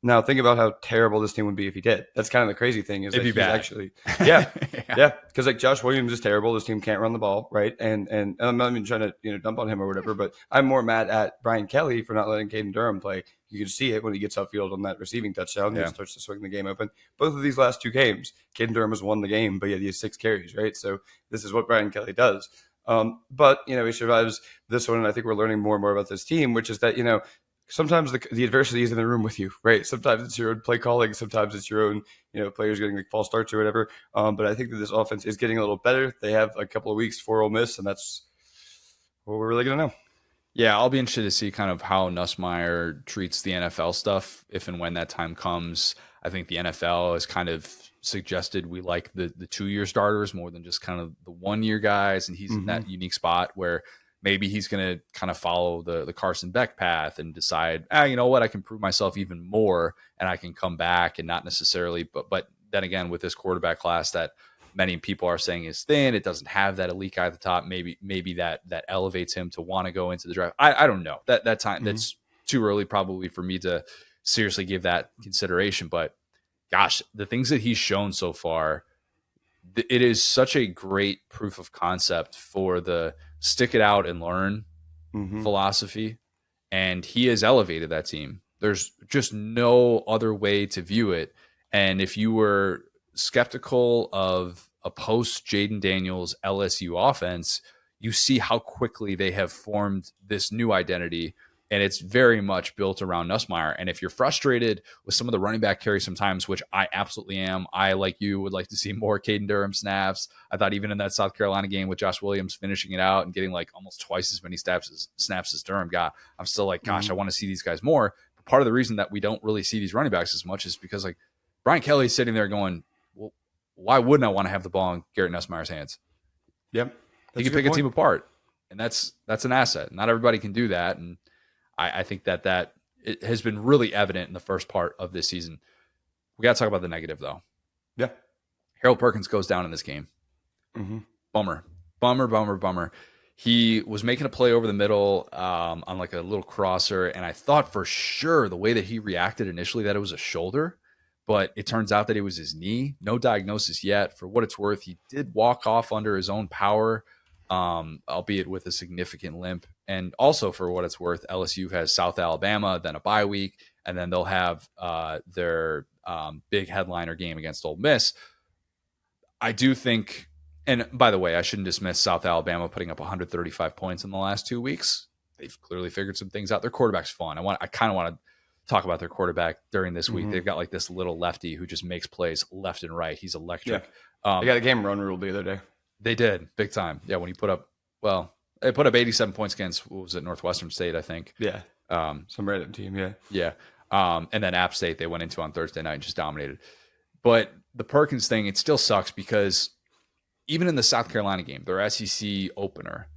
Now think about how terrible this team would be if he did. That's kind of the crazy thing is It'd that be he's bad. actually, yeah. Because like Josh Williams is terrible. This team can't run the ball. Right. And I'm not even trying to, dump on him or whatever, but I'm more mad at Brian Kelly for not letting Caden Durham play. You can see it when he gets upfield on that receiving touchdown. He starts to swing the game open. Both of these last 2 games, Caden Durham has won the game, but yet he has 6 carries, right? So this is what Brian Kelly does. But, he survives this one, and I think we're learning more and more about this team, which is that, sometimes the adversity is in the room with you, right? Sometimes it's your own play calling. Sometimes it's your own, players getting like false starts or whatever. But I think that this offense is getting a little better. They have a couple of weeks for Ole Miss, and that's what we're really going to know. Yeah, I'll be interested to see kind of how Nussmeier treats the NFL stuff if and when that time comes. I think the NFL has kind of suggested we like the 2-year starters more than just kind of the 1-year guys. And he's in that unique spot where maybe he's going to kind of follow the Carson Beck path and decide, you know what, I can prove myself even more and I can come back and not necessarily. But then again, with this quarterback class that many people are saying is thin, it doesn't have that elite guy at the top. Maybe that elevates him to want to go into the draft. I don't know that time. That's too early probably for me to seriously give that consideration. But gosh, the things that he's shown so far, it is such a great proof of concept for the stick it out and learn philosophy. And he has elevated that team. There's just no other way to view it. And if you were skeptical of a post Jaden Daniels LSU offense, you see how quickly they have formed this new identity. And it's very much built around Nussmeier. And if you're frustrated with some of the running back carries sometimes, which I absolutely am, I, like you, would like to see more Caden Durham snaps. I thought even in that South Carolina game with Josh Williams finishing it out and getting like almost twice as many snaps as Durham got, I'm still like, gosh, I want to see these guys more. But part of the reason that we don't really see these running backs as much is because like Brian Kelly's sitting there going, well, why wouldn't I want to have the ball in Garrett Nussmeier's hands? Yep. He can pick a team apart. And that's an asset. Not everybody can do that. And I think that it has been really evident in the first part of this season. We got to talk about the negative, though. Yeah. Harold Perkins goes down in this game. Bummer. He was making a play over the middle on like a little crosser, and I thought for sure the way that he reacted initially that it was a shoulder, but it turns out that it was his knee. No diagnosis yet. For what it's worth, he did walk off under his own power, albeit with a significant limp. And also, for what it's worth, LSU has South Alabama, then a bye week, and then they'll have their big headliner game against Ole Miss. I do think, and by the way, I shouldn't dismiss South Alabama putting up 135 points in the last 2 weeks. They've clearly figured some things out. Their quarterback's fun. I kind of want to talk about their quarterback during this week. They've got like this little lefty who just makes plays left and right. He's electric. Yeah. They got a game run rule the other day. They did, big time. Yeah, when he put up, they put up 87 points against, what was it, Northwestern State, I think. Yeah. Some random team, yeah. Yeah. And then App State they went into on Thursday night and just dominated. But the Perkins thing, it still sucks because even in the South Carolina game, their SEC opener,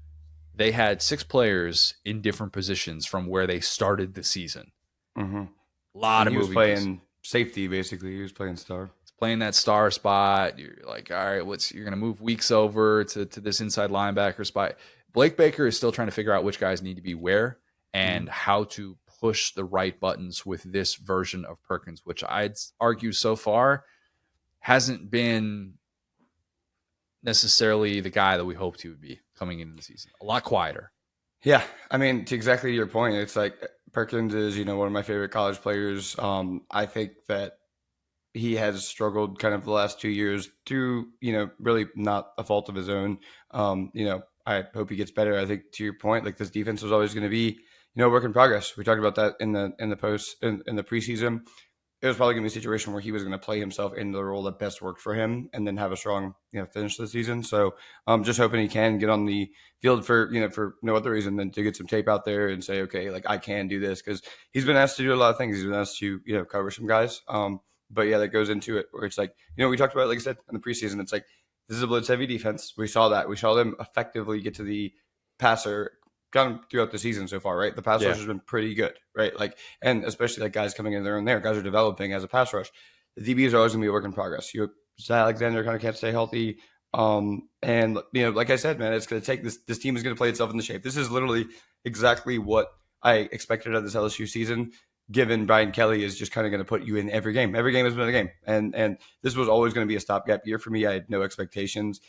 they had 6 players in different positions from where they started the season. A lot of moving. He was playing safety, basically. He was playing star. Playing that star spot. You're like, all right, you're going to move Weeks over to this inside linebacker spot. Blake Baker is still trying to figure out which guys need to be where and how to push the right buttons with this version of Perkins, which I'd argue so far hasn't been necessarily the guy that we hoped he would be coming into the season. A lot quieter. Yeah. I mean, to exactly your point, it's like Perkins is, one of my favorite college players. I think that he has struggled kind of the last 2 years through, really not a fault of his own. I hope he gets better. I think to your point, like this defense was always going to be, work in progress. We talked about that in the preseason. It was probably going to be a situation where he was going to play himself into the role that best worked for him and then have a strong, finish to the season. So I'm just hoping he can get on the field for no other reason than to get some tape out there and say, okay, like I can do this, because he's been asked to do a lot of things. He's been asked to, cover some guys. But yeah, that goes into it where it's like, we talked about, like I said, in the preseason, it's like, this is a blitz heavy defense. We saw that. We saw them effectively get to the passer kind of throughout the season so far, right? The pass rush has been pretty good, right? Like, and especially like guys coming in there and there, guys are developing as a pass rush. The DBs are always going to be a work in progress. Alexander kind of can't stay healthy. And like I said, man, it's going to take this team is going to play itself in the shape. This is literally exactly what I expected of this LSU season. Given Brian Kelly is just kind of going to put you in every game. Every game has been a game. And this was always going to be a stopgap year for me. I had no expectations.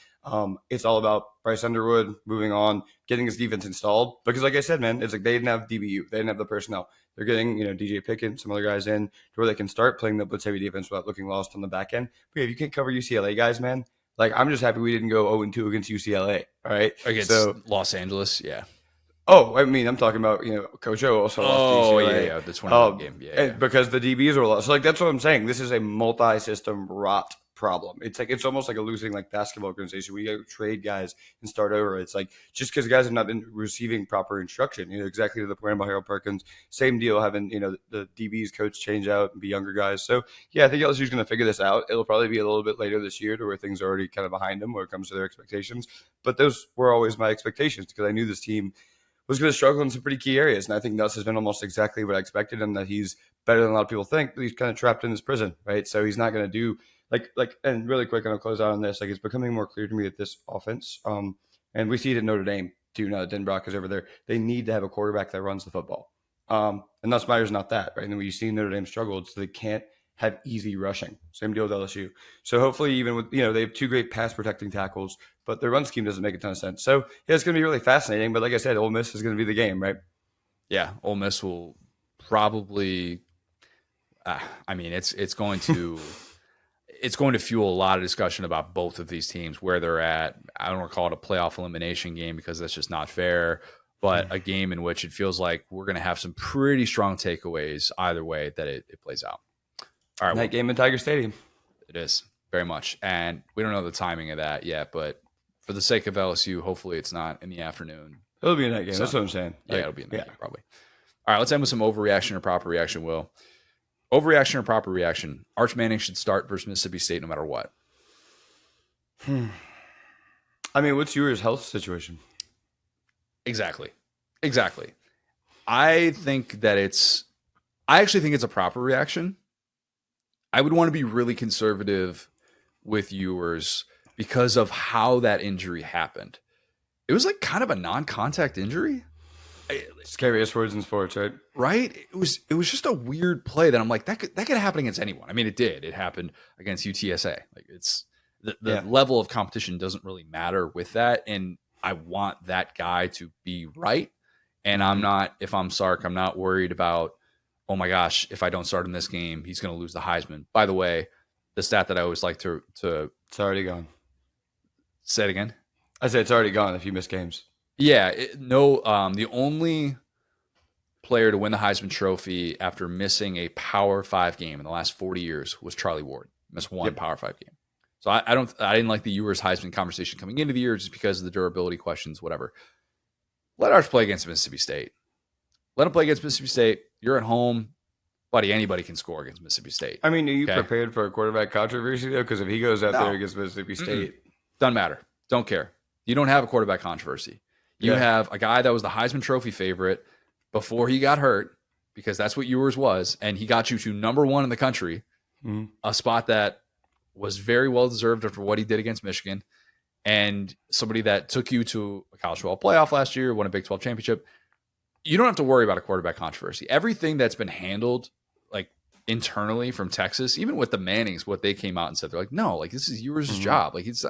It's all about Bryce Underwood moving on, getting his defense installed. Because like I said, man, it's like they didn't have DBU. They didn't have the personnel. They're getting, DJ Pickett, some other guys in to where they can start playing the blitz heavy defense without looking lost on the back end. But yeah, if you can't cover UCLA guys, man, like I'm just happy we didn't go 0-2 against UCLA. All right. Against Los Angeles. Yeah. Oh, I mean, I'm talking about, Coach O also lost to UCLA. Yeah, that's one game. Yeah. Because the DBs were lost. So, like, that's what I'm saying. This is a multi-system rot problem. It's almost like a losing, like, basketball organization. We go trade guys and start over. It's like, just because guys have not been receiving proper instruction, exactly to the point about Harold Perkins. Same deal, having, the DBs coach change out and be younger guys. So, yeah, I think LSU's going to figure this out. It'll probably be a little bit later this year to where things are already kind of behind them when it comes to their expectations. But those were always my expectations because I knew this team was going to struggle in some pretty key areas. And I think Nuss has been almost exactly what I expected, and that he's better than a lot of people think, but he's kind of trapped in this prison, right? So he's not going to do and really quick, and I'll close out on this. Like, it's becoming more clear to me that this offense, and we see it at Notre Dame too now that Den Brock is over there. They need to have a quarterback that runs the football. And Nussmeier's not that, right? And when you see Notre Dame struggled, so they can't have easy rushing. Same deal with LSU. So hopefully, even with, they have 2 great pass protecting tackles, but their run scheme doesn't make a ton of sense. So yeah, it's going to be really fascinating. But like I said, Ole Miss is going to be the game, right? Yeah, Ole Miss will probably. It's going to. it's going to fuel a lot of discussion about both of these teams, where they're at. I don't want to call it a playoff elimination game because that's just not fair, but a game in which it feels like we're going to have some pretty strong takeaways either way that it plays out. All right. Night game in Tiger Stadium. It is very much. And we don't know the timing of that yet, but for the sake of LSU, hopefully it's not in the afternoon. It'll be a night game. That's what I'm saying. Yeah, it'll be a night game probably. All right, let's end with some overreaction or proper reaction, Will. Overreaction or proper reaction? Arch Manning should start versus Mississippi State no matter what. I mean, what's your health situation? Exactly. I think that I actually think it's a proper reaction. I would want to be really conservative with Ewers because of how that injury happened. It was like kind of a non-contact injury. Scariest words in sports, right? Right? It was just a weird play that I'm like, that could happen against anyone. I mean, it did. It happened against UTSA. Like it's the level of competition doesn't really matter with that. And I want that guy to be right. And if I'm Sark, I'm not worried about, oh my gosh, if I don't start in this game, he's going to lose the Heisman. By the way, the stat that I always like to it's already gone. Say it again. I said it's already gone if you miss games. Yeah, the only player to win the Heisman Trophy after missing a Power 5 game in the last 40 years was Charlie Ward. Missed one Power 5 game. So I didn't like the Ewers Heisman conversation coming into the year just because of the durability questions, whatever. Let Arch play against Mississippi State. Let him play against Mississippi State. You're at home. Buddy, anybody can score against Mississippi State. I mean, are you prepared for a quarterback controversy, though? Because if he goes out there against Mississippi State. Doesn't matter. Don't care. You don't have a quarterback controversy. You have a guy that was the Heisman Trophy favorite before he got hurt, because that's what Ewers was, and he got you to number 1 in the country, a spot that was very well deserved after what he did against Michigan, and somebody that took you to a college football playoff last year, won a Big 12 championship. You don't have to worry about a quarterback controversy. Everything that's been handled like internally from Texas, even with the Mannings, what they came out and said, they're like, no, like this is Ewers' job. Like this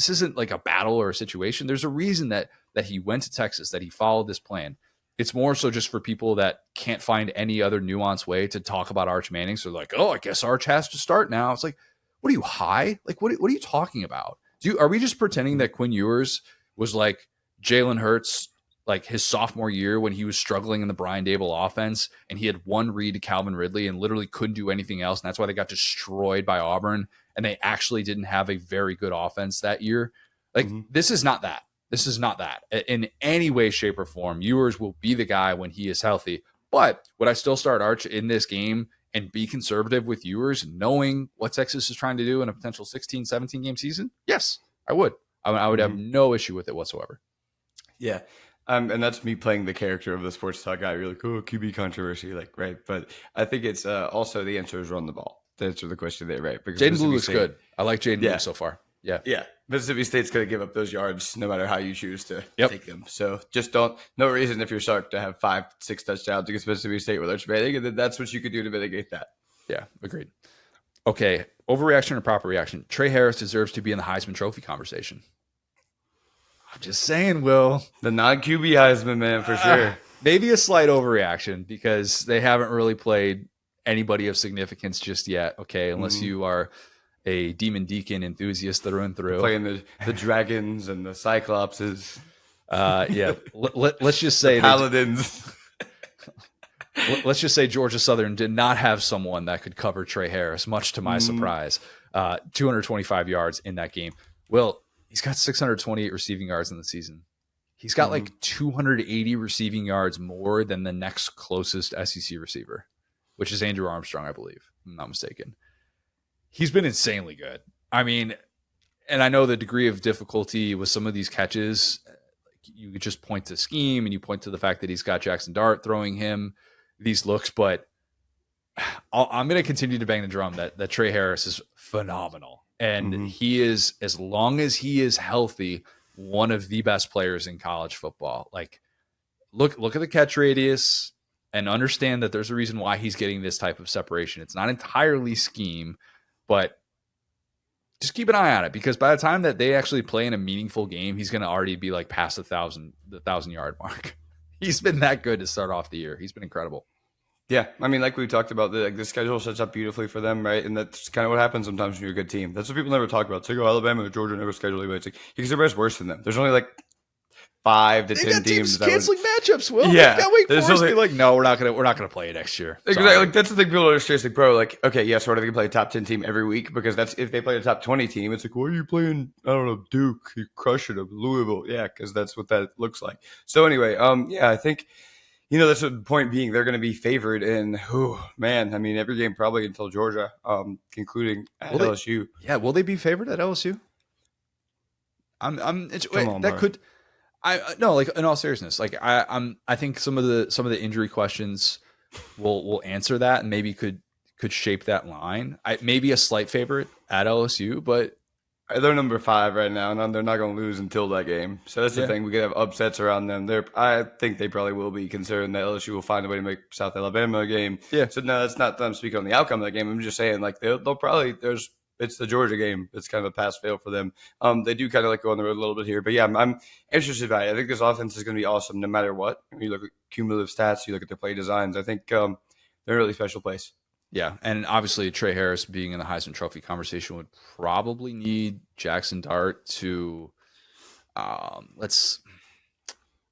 isn't like a battle or a situation. There's a reason that he went to Texas, that he followed this plan. It's more so just for people that can't find any other nuanced way to talk about Arch Manning. So they're like, oh, I guess Arch has to start now. It's like, what are you, high? Like, what are you talking about? Are we just pretending that Quinn Ewers was like Jalen Hurts, like his sophomore year when he was struggling in the Brian Dable offense and he had one read to Calvin Ridley and literally couldn't do anything else? And that's why they got destroyed by Auburn. And they actually didn't have a very good offense that year. Like, this is not that. This is not that in any way, shape, or form. Ewers will be the guy when he is healthy. But would I still start Arch in this game and be conservative with Ewers, knowing what Texas is trying to do in a potential 16, 17 game season? Yes, I would. I would have no issue with it whatsoever. Yeah. And that's me playing the character of the sports talk guy. You're like, oh, QB controversy, like, right. But I think it's also the answer is run the ball to answer the question there, right? Because Jaden Blue looks good. I like Jaden Blue so far. Yeah. Yeah. Mississippi State's going to give up those yards no matter how you choose to take them. So just no reason if you're Sark to have 5-6 touchdowns against Mississippi State with Arch Manning, and then that's what you could do to mitigate that. Yeah, agreed. Okay, overreaction or proper reaction? Trey Harris deserves to be in the Heisman Trophy conversation. I'm just saying, Will. The non-QB Heisman, man, for sure. Maybe a slight overreaction because they haven't really played anybody of significance just yet, okay, unless you are a Demon Deacon enthusiast through and through. Playing the dragons and the cyclopses. Let's just say Paladins. Let's just say Georgia Southern did not have someone that could cover Trey Harris, much to my surprise. 225 yards in that game. Well, he's got 628 receiving yards in the season. He's got like 280 receiving yards more than the next closest SEC receiver, which is Andrew Armstrong, I believe, if I'm not mistaken. He's been insanely good. I mean, and I know the degree of difficulty with some of these catches. You could just point to scheme and you point to the fact that he's got Jackson Dart throwing him these looks, but I'm going to continue to bang the drum that Trey Harris is phenomenal. And he is, as long as he is healthy, one of the best players in college football. Like, look at the catch radius and understand that there's a reason why he's getting this type of separation. It's not entirely scheme, but just keep an eye on it, because by the time that they actually play in a meaningful game, he's going to already be like past the 1,000 yard mark. He's been that good to start off the year. He's been incredible. Yeah, I mean, like we talked about, the schedule sets up beautifully for them, right? And that's kind of what happens sometimes when you're a good team. That's what people never talk about. It's like, oh, Alabama or Georgia never schedule anybody. It's like, because everybody's worse than them. There's only like 5 to They've 10 got teams teams that would. canceling matchups. Will they've Yeah, got Wake there's Forest only be like, no, we're not gonna play it next year. exactly, Sorry. like that's the thing people don't understand. It's like, bro, like, okay, yeah, so are they gonna play a top 10 team every week? Because that's if they play a top 20 team, it's like, why are you playing? I don't know, Duke, you're crushing them, Louisville, yeah, because that's what that looks like. So anyway, yeah, I think. That's the point being they're going to be favored in, man, I mean, every game probably until Georgia, concluding at Will they? LSU. Yeah, will they be favored at LSU? Come on, That bro. could. I no, like in all seriousness, like I think some of the injury questions will answer that and maybe could shape that line. Maybe a slight favorite at LSU, but They're number 5 right now, and they're not going to lose until that game. So that's the yeah, thing. We could have upsets around them. I think they probably will be concerned that LSU will find a way to make South Alabama a game. yeah, So no, that's not them speaking on the outcome of that game. I'm just saying, like they'll probably it's the Georgia game. It's kind of a pass fail for them. They do kind of like go on the road a little bit here, but yeah, I'm interested by it. I think this offense is going to be awesome no matter what. When you look at cumulative stats, you look at their play designs. I think they're in a really special place. yeah, and obviously Trey Harris being in the Heisman Trophy conversation would probably need Jackson Dart to let's.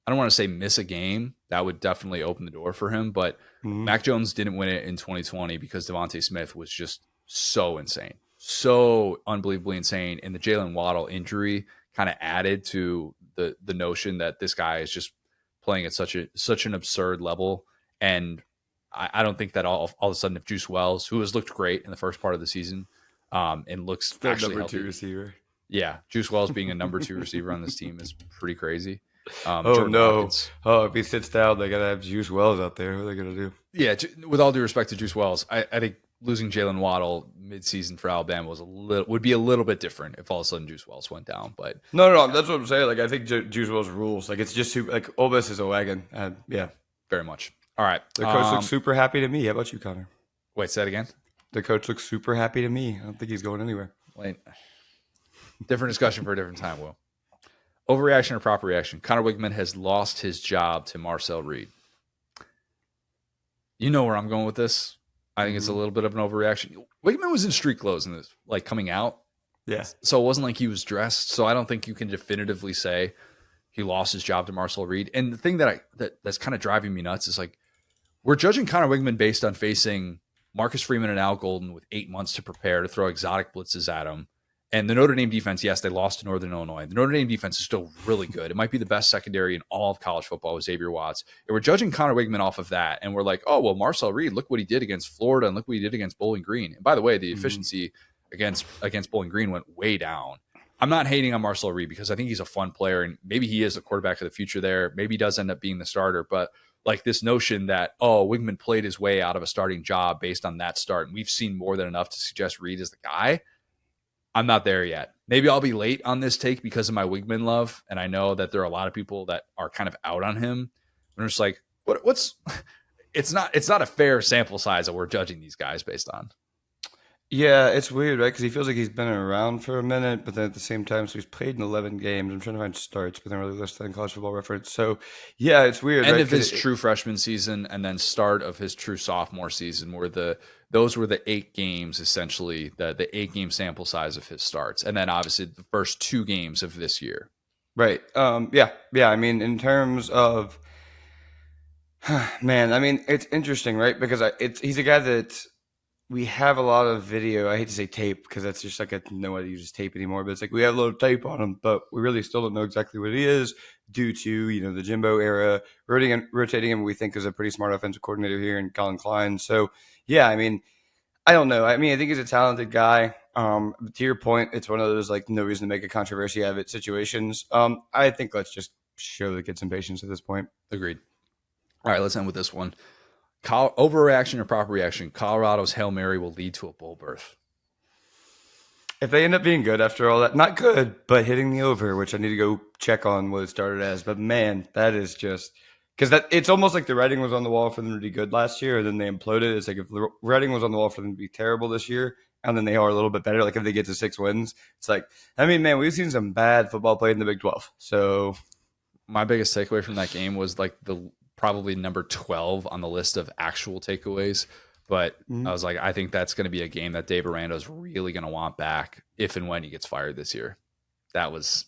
I don't want to say miss a game. That would definitely open the door for him, but Mm-hmm. Mac Jones didn't win it in 2020 because Devontae Smith was just so insane, so unbelievably insane, and the Jalen Waddle injury kind of added to the notion that this guy is just playing at such an absurd level. And I don't think that all of a sudden, if Juice Wells, who has looked great in the first part of the season, and looks Their actually number healthy, 2 receiver. yeah, Juice Wells being a number 2 receiver on this team is pretty crazy. Oh Jordan no! Hawkins. Oh, if he sits down, they gotta have Juice Wells out there. What are they gonna do? Yeah, with all due respect to Juice Wells, I think losing Jalen Waddle midseason for Alabama would be a little bit different if all of a sudden Juice Wells went down. But No, that's what I'm saying. Like I think Juice Wells rules. Like it's just super, like Ole Miss is a wagon. Yeah, very much. All right. the coach looks super happy to me. How about you, Connor? Wait, say that again. The coach looks super happy to me. I don't think he's going anywhere. Wait. Different discussion for a different time, Will. Overreaction or proper reaction? Connor Wigman has lost his job to Marcel Reed. You know where I'm going with this. I think it's a little bit of an overreaction. Wigman was in street clothes in this, like coming out. Yeah. So it wasn't like he was dressed. So I don't think you can definitively say he lost his job to Marcel Reed. And the thing that's kind of driving me nuts is like we're judging Connor Wigman based on facing Marcus Freeman and Al Golden with 8 months to prepare to throw exotic blitzes at him. And the Notre Dame defense, yes, they lost to Northern Illinois. The Notre Dame defense is still really good. It might be the best secondary in all of college football with Xavier Watts. And we're judging Connor Wigman off of that. And we're like, oh, well, Marcel Reed, look what he did against Florida and look what he did against Bowling Green. And by the way, the efficiency against Bowling Green went way down. I'm not hating on Marcel Reed because I think he's a fun player and maybe he is the quarterback of the future there. Maybe he does end up being the starter. But like this notion that, oh, Wigman played his way out of a starting job based on that start. And we've seen more than enough to suggest Reed is the guy. I'm not there yet. Maybe I'll be late on this take because of my Wigman love. And I know that there are a lot of people that are kind of out on him. I'm just like, what's it's not a fair sample size that we're judging these guys based on. Yeah, it's weird, right? Because he feels like he's been around for a minute, but then at the same time, so he's played in 11 games. I'm trying to find starts, but they're really listed in College Football Reference. So, yeah, it's weird. End right? of his true freshman season and then start of his true sophomore season those were the 8 games, essentially, the 8-game sample size of his starts. And then obviously the first 2 games of this year. Right. Yeah. I mean, in terms of, man, I mean, it's interesting, right? Because he's a guy that we have a lot of video. I hate to say tape because that's just like nobody uses tape anymore, but it's like we have a little tape on him, but we really still don't know exactly what he is due to, the Jimbo era, rotating him, we think is a pretty smart offensive coordinator here in Colin Klein. So, yeah, I mean, I don't know. I mean, I think he's a talented guy. To your point, it's one of those like no reason to make a controversy out of it situations. I think let's just show the kids some patience at this point. Agreed. All right, let's end with this one. Overreaction or proper reaction? Colorado's Hail Mary will lead to a bowl berth. If they end up being good after all that, not good, but hitting the over, which I need to go check on what it started as. But man, that is just because it's almost like the writing was on the wall for them to be good last year, and then they imploded. It's like if the writing was on the wall for them to be terrible this year, and then they are a little bit better. Like if they get to 6 wins, it's like, I mean, man, we've seen some bad football played in the Big 12. So my biggest takeaway from that game was like probably number 12 on the list of actual takeaways. But I was like, I think that's going to be a game that Dave Aranda's really going to want back if and when he gets fired this year. That was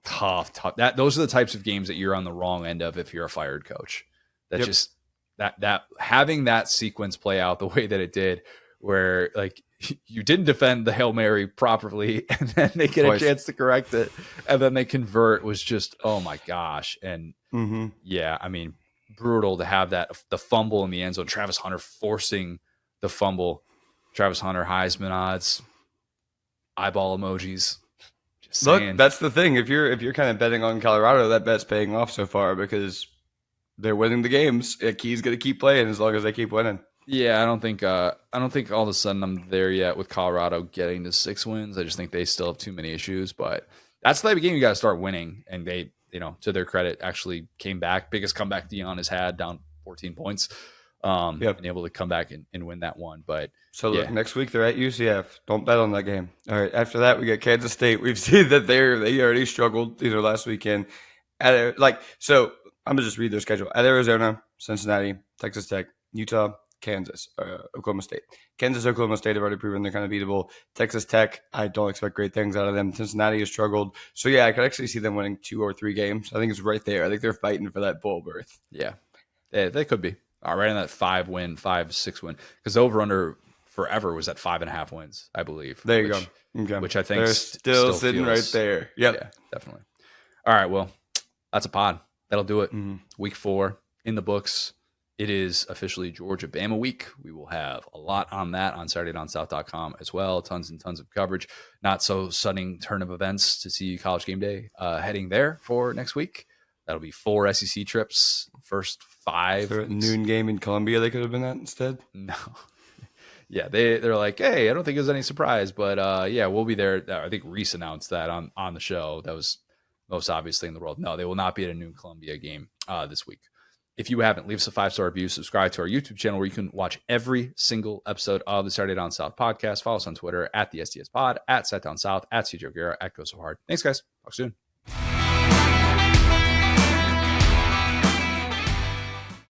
tough. Those are the types of games that you're on the wrong end of if you're a fired coach. That having that sequence play out the way that it did, where like you didn't defend the Hail Mary properly, and then they get a chance to correct it, and then they convert, was just, oh my gosh. And yeah, I mean, brutal to have the fumble in the end zone. Travis Hunter forcing the fumble. Travis Hunter Heisman odds, eyeball emojis. Just saying. Look, that's the thing. If you're kind of betting on Colorado, that bet's paying off so far because they're winning the games. Key's going to keep playing as long as they keep winning. Yeah, I don't think all of a sudden I'm there yet with Colorado getting to 6 wins. I just think they still have too many issues, but that's the type of game you got to start winning. And they, to their credit, actually came back. Biggest comeback Dion has had, down 14 points. And able to come back and win that one. But so look, next week they're at UCF. Don't bet on that game. All right. After that, we got Kansas State. We've seen that they already struggled, last weekend. So I'm gonna just read their schedule: at Arizona, Cincinnati, Texas Tech, Utah, Kansas, Oklahoma State. Kansas, Oklahoma State have already proven they're kind of beatable. Texas Tech, I don't expect great things out of them. Cincinnati has struggled. So, yeah, I could actually see them winning 2 or 3 games. I think it's right there. I think they're fighting for that bowl berth. Yeah, they could be. Right in that 5-6 win. Because over-under forever was at 5.5 wins, I believe. There you go. Okay. Which I think they're still sitting right there. Yep. Yeah, definitely. All right, well, that's a pod. That'll do it. Week 4 in the books. It is officially Georgia-Bama week. We will have a lot on that on SaturdayDownSouth.com as well. Tons and tons of coverage. Not so sudden turn of events to see College Game Day heading there for next week. That'll be 4 SEC trips, first 5. So a noon game in Columbia they could have been at instead? No. Yeah, they're like, hey, I don't think there's any surprise, but yeah, we'll be there. I think Reese announced that on the show. That was most obvious thing in the world. No, they will not be at a noon Columbia game this week. If you haven't, leave us a 5-star review, subscribe to our YouTube channel where you can watch every single episode of the Saturday Down South podcast. Follow us on Twitter at the SDS Pod, at Sat Down South, at CJ O'Gara, at Go So Hard. Thanks, guys. Talk soon.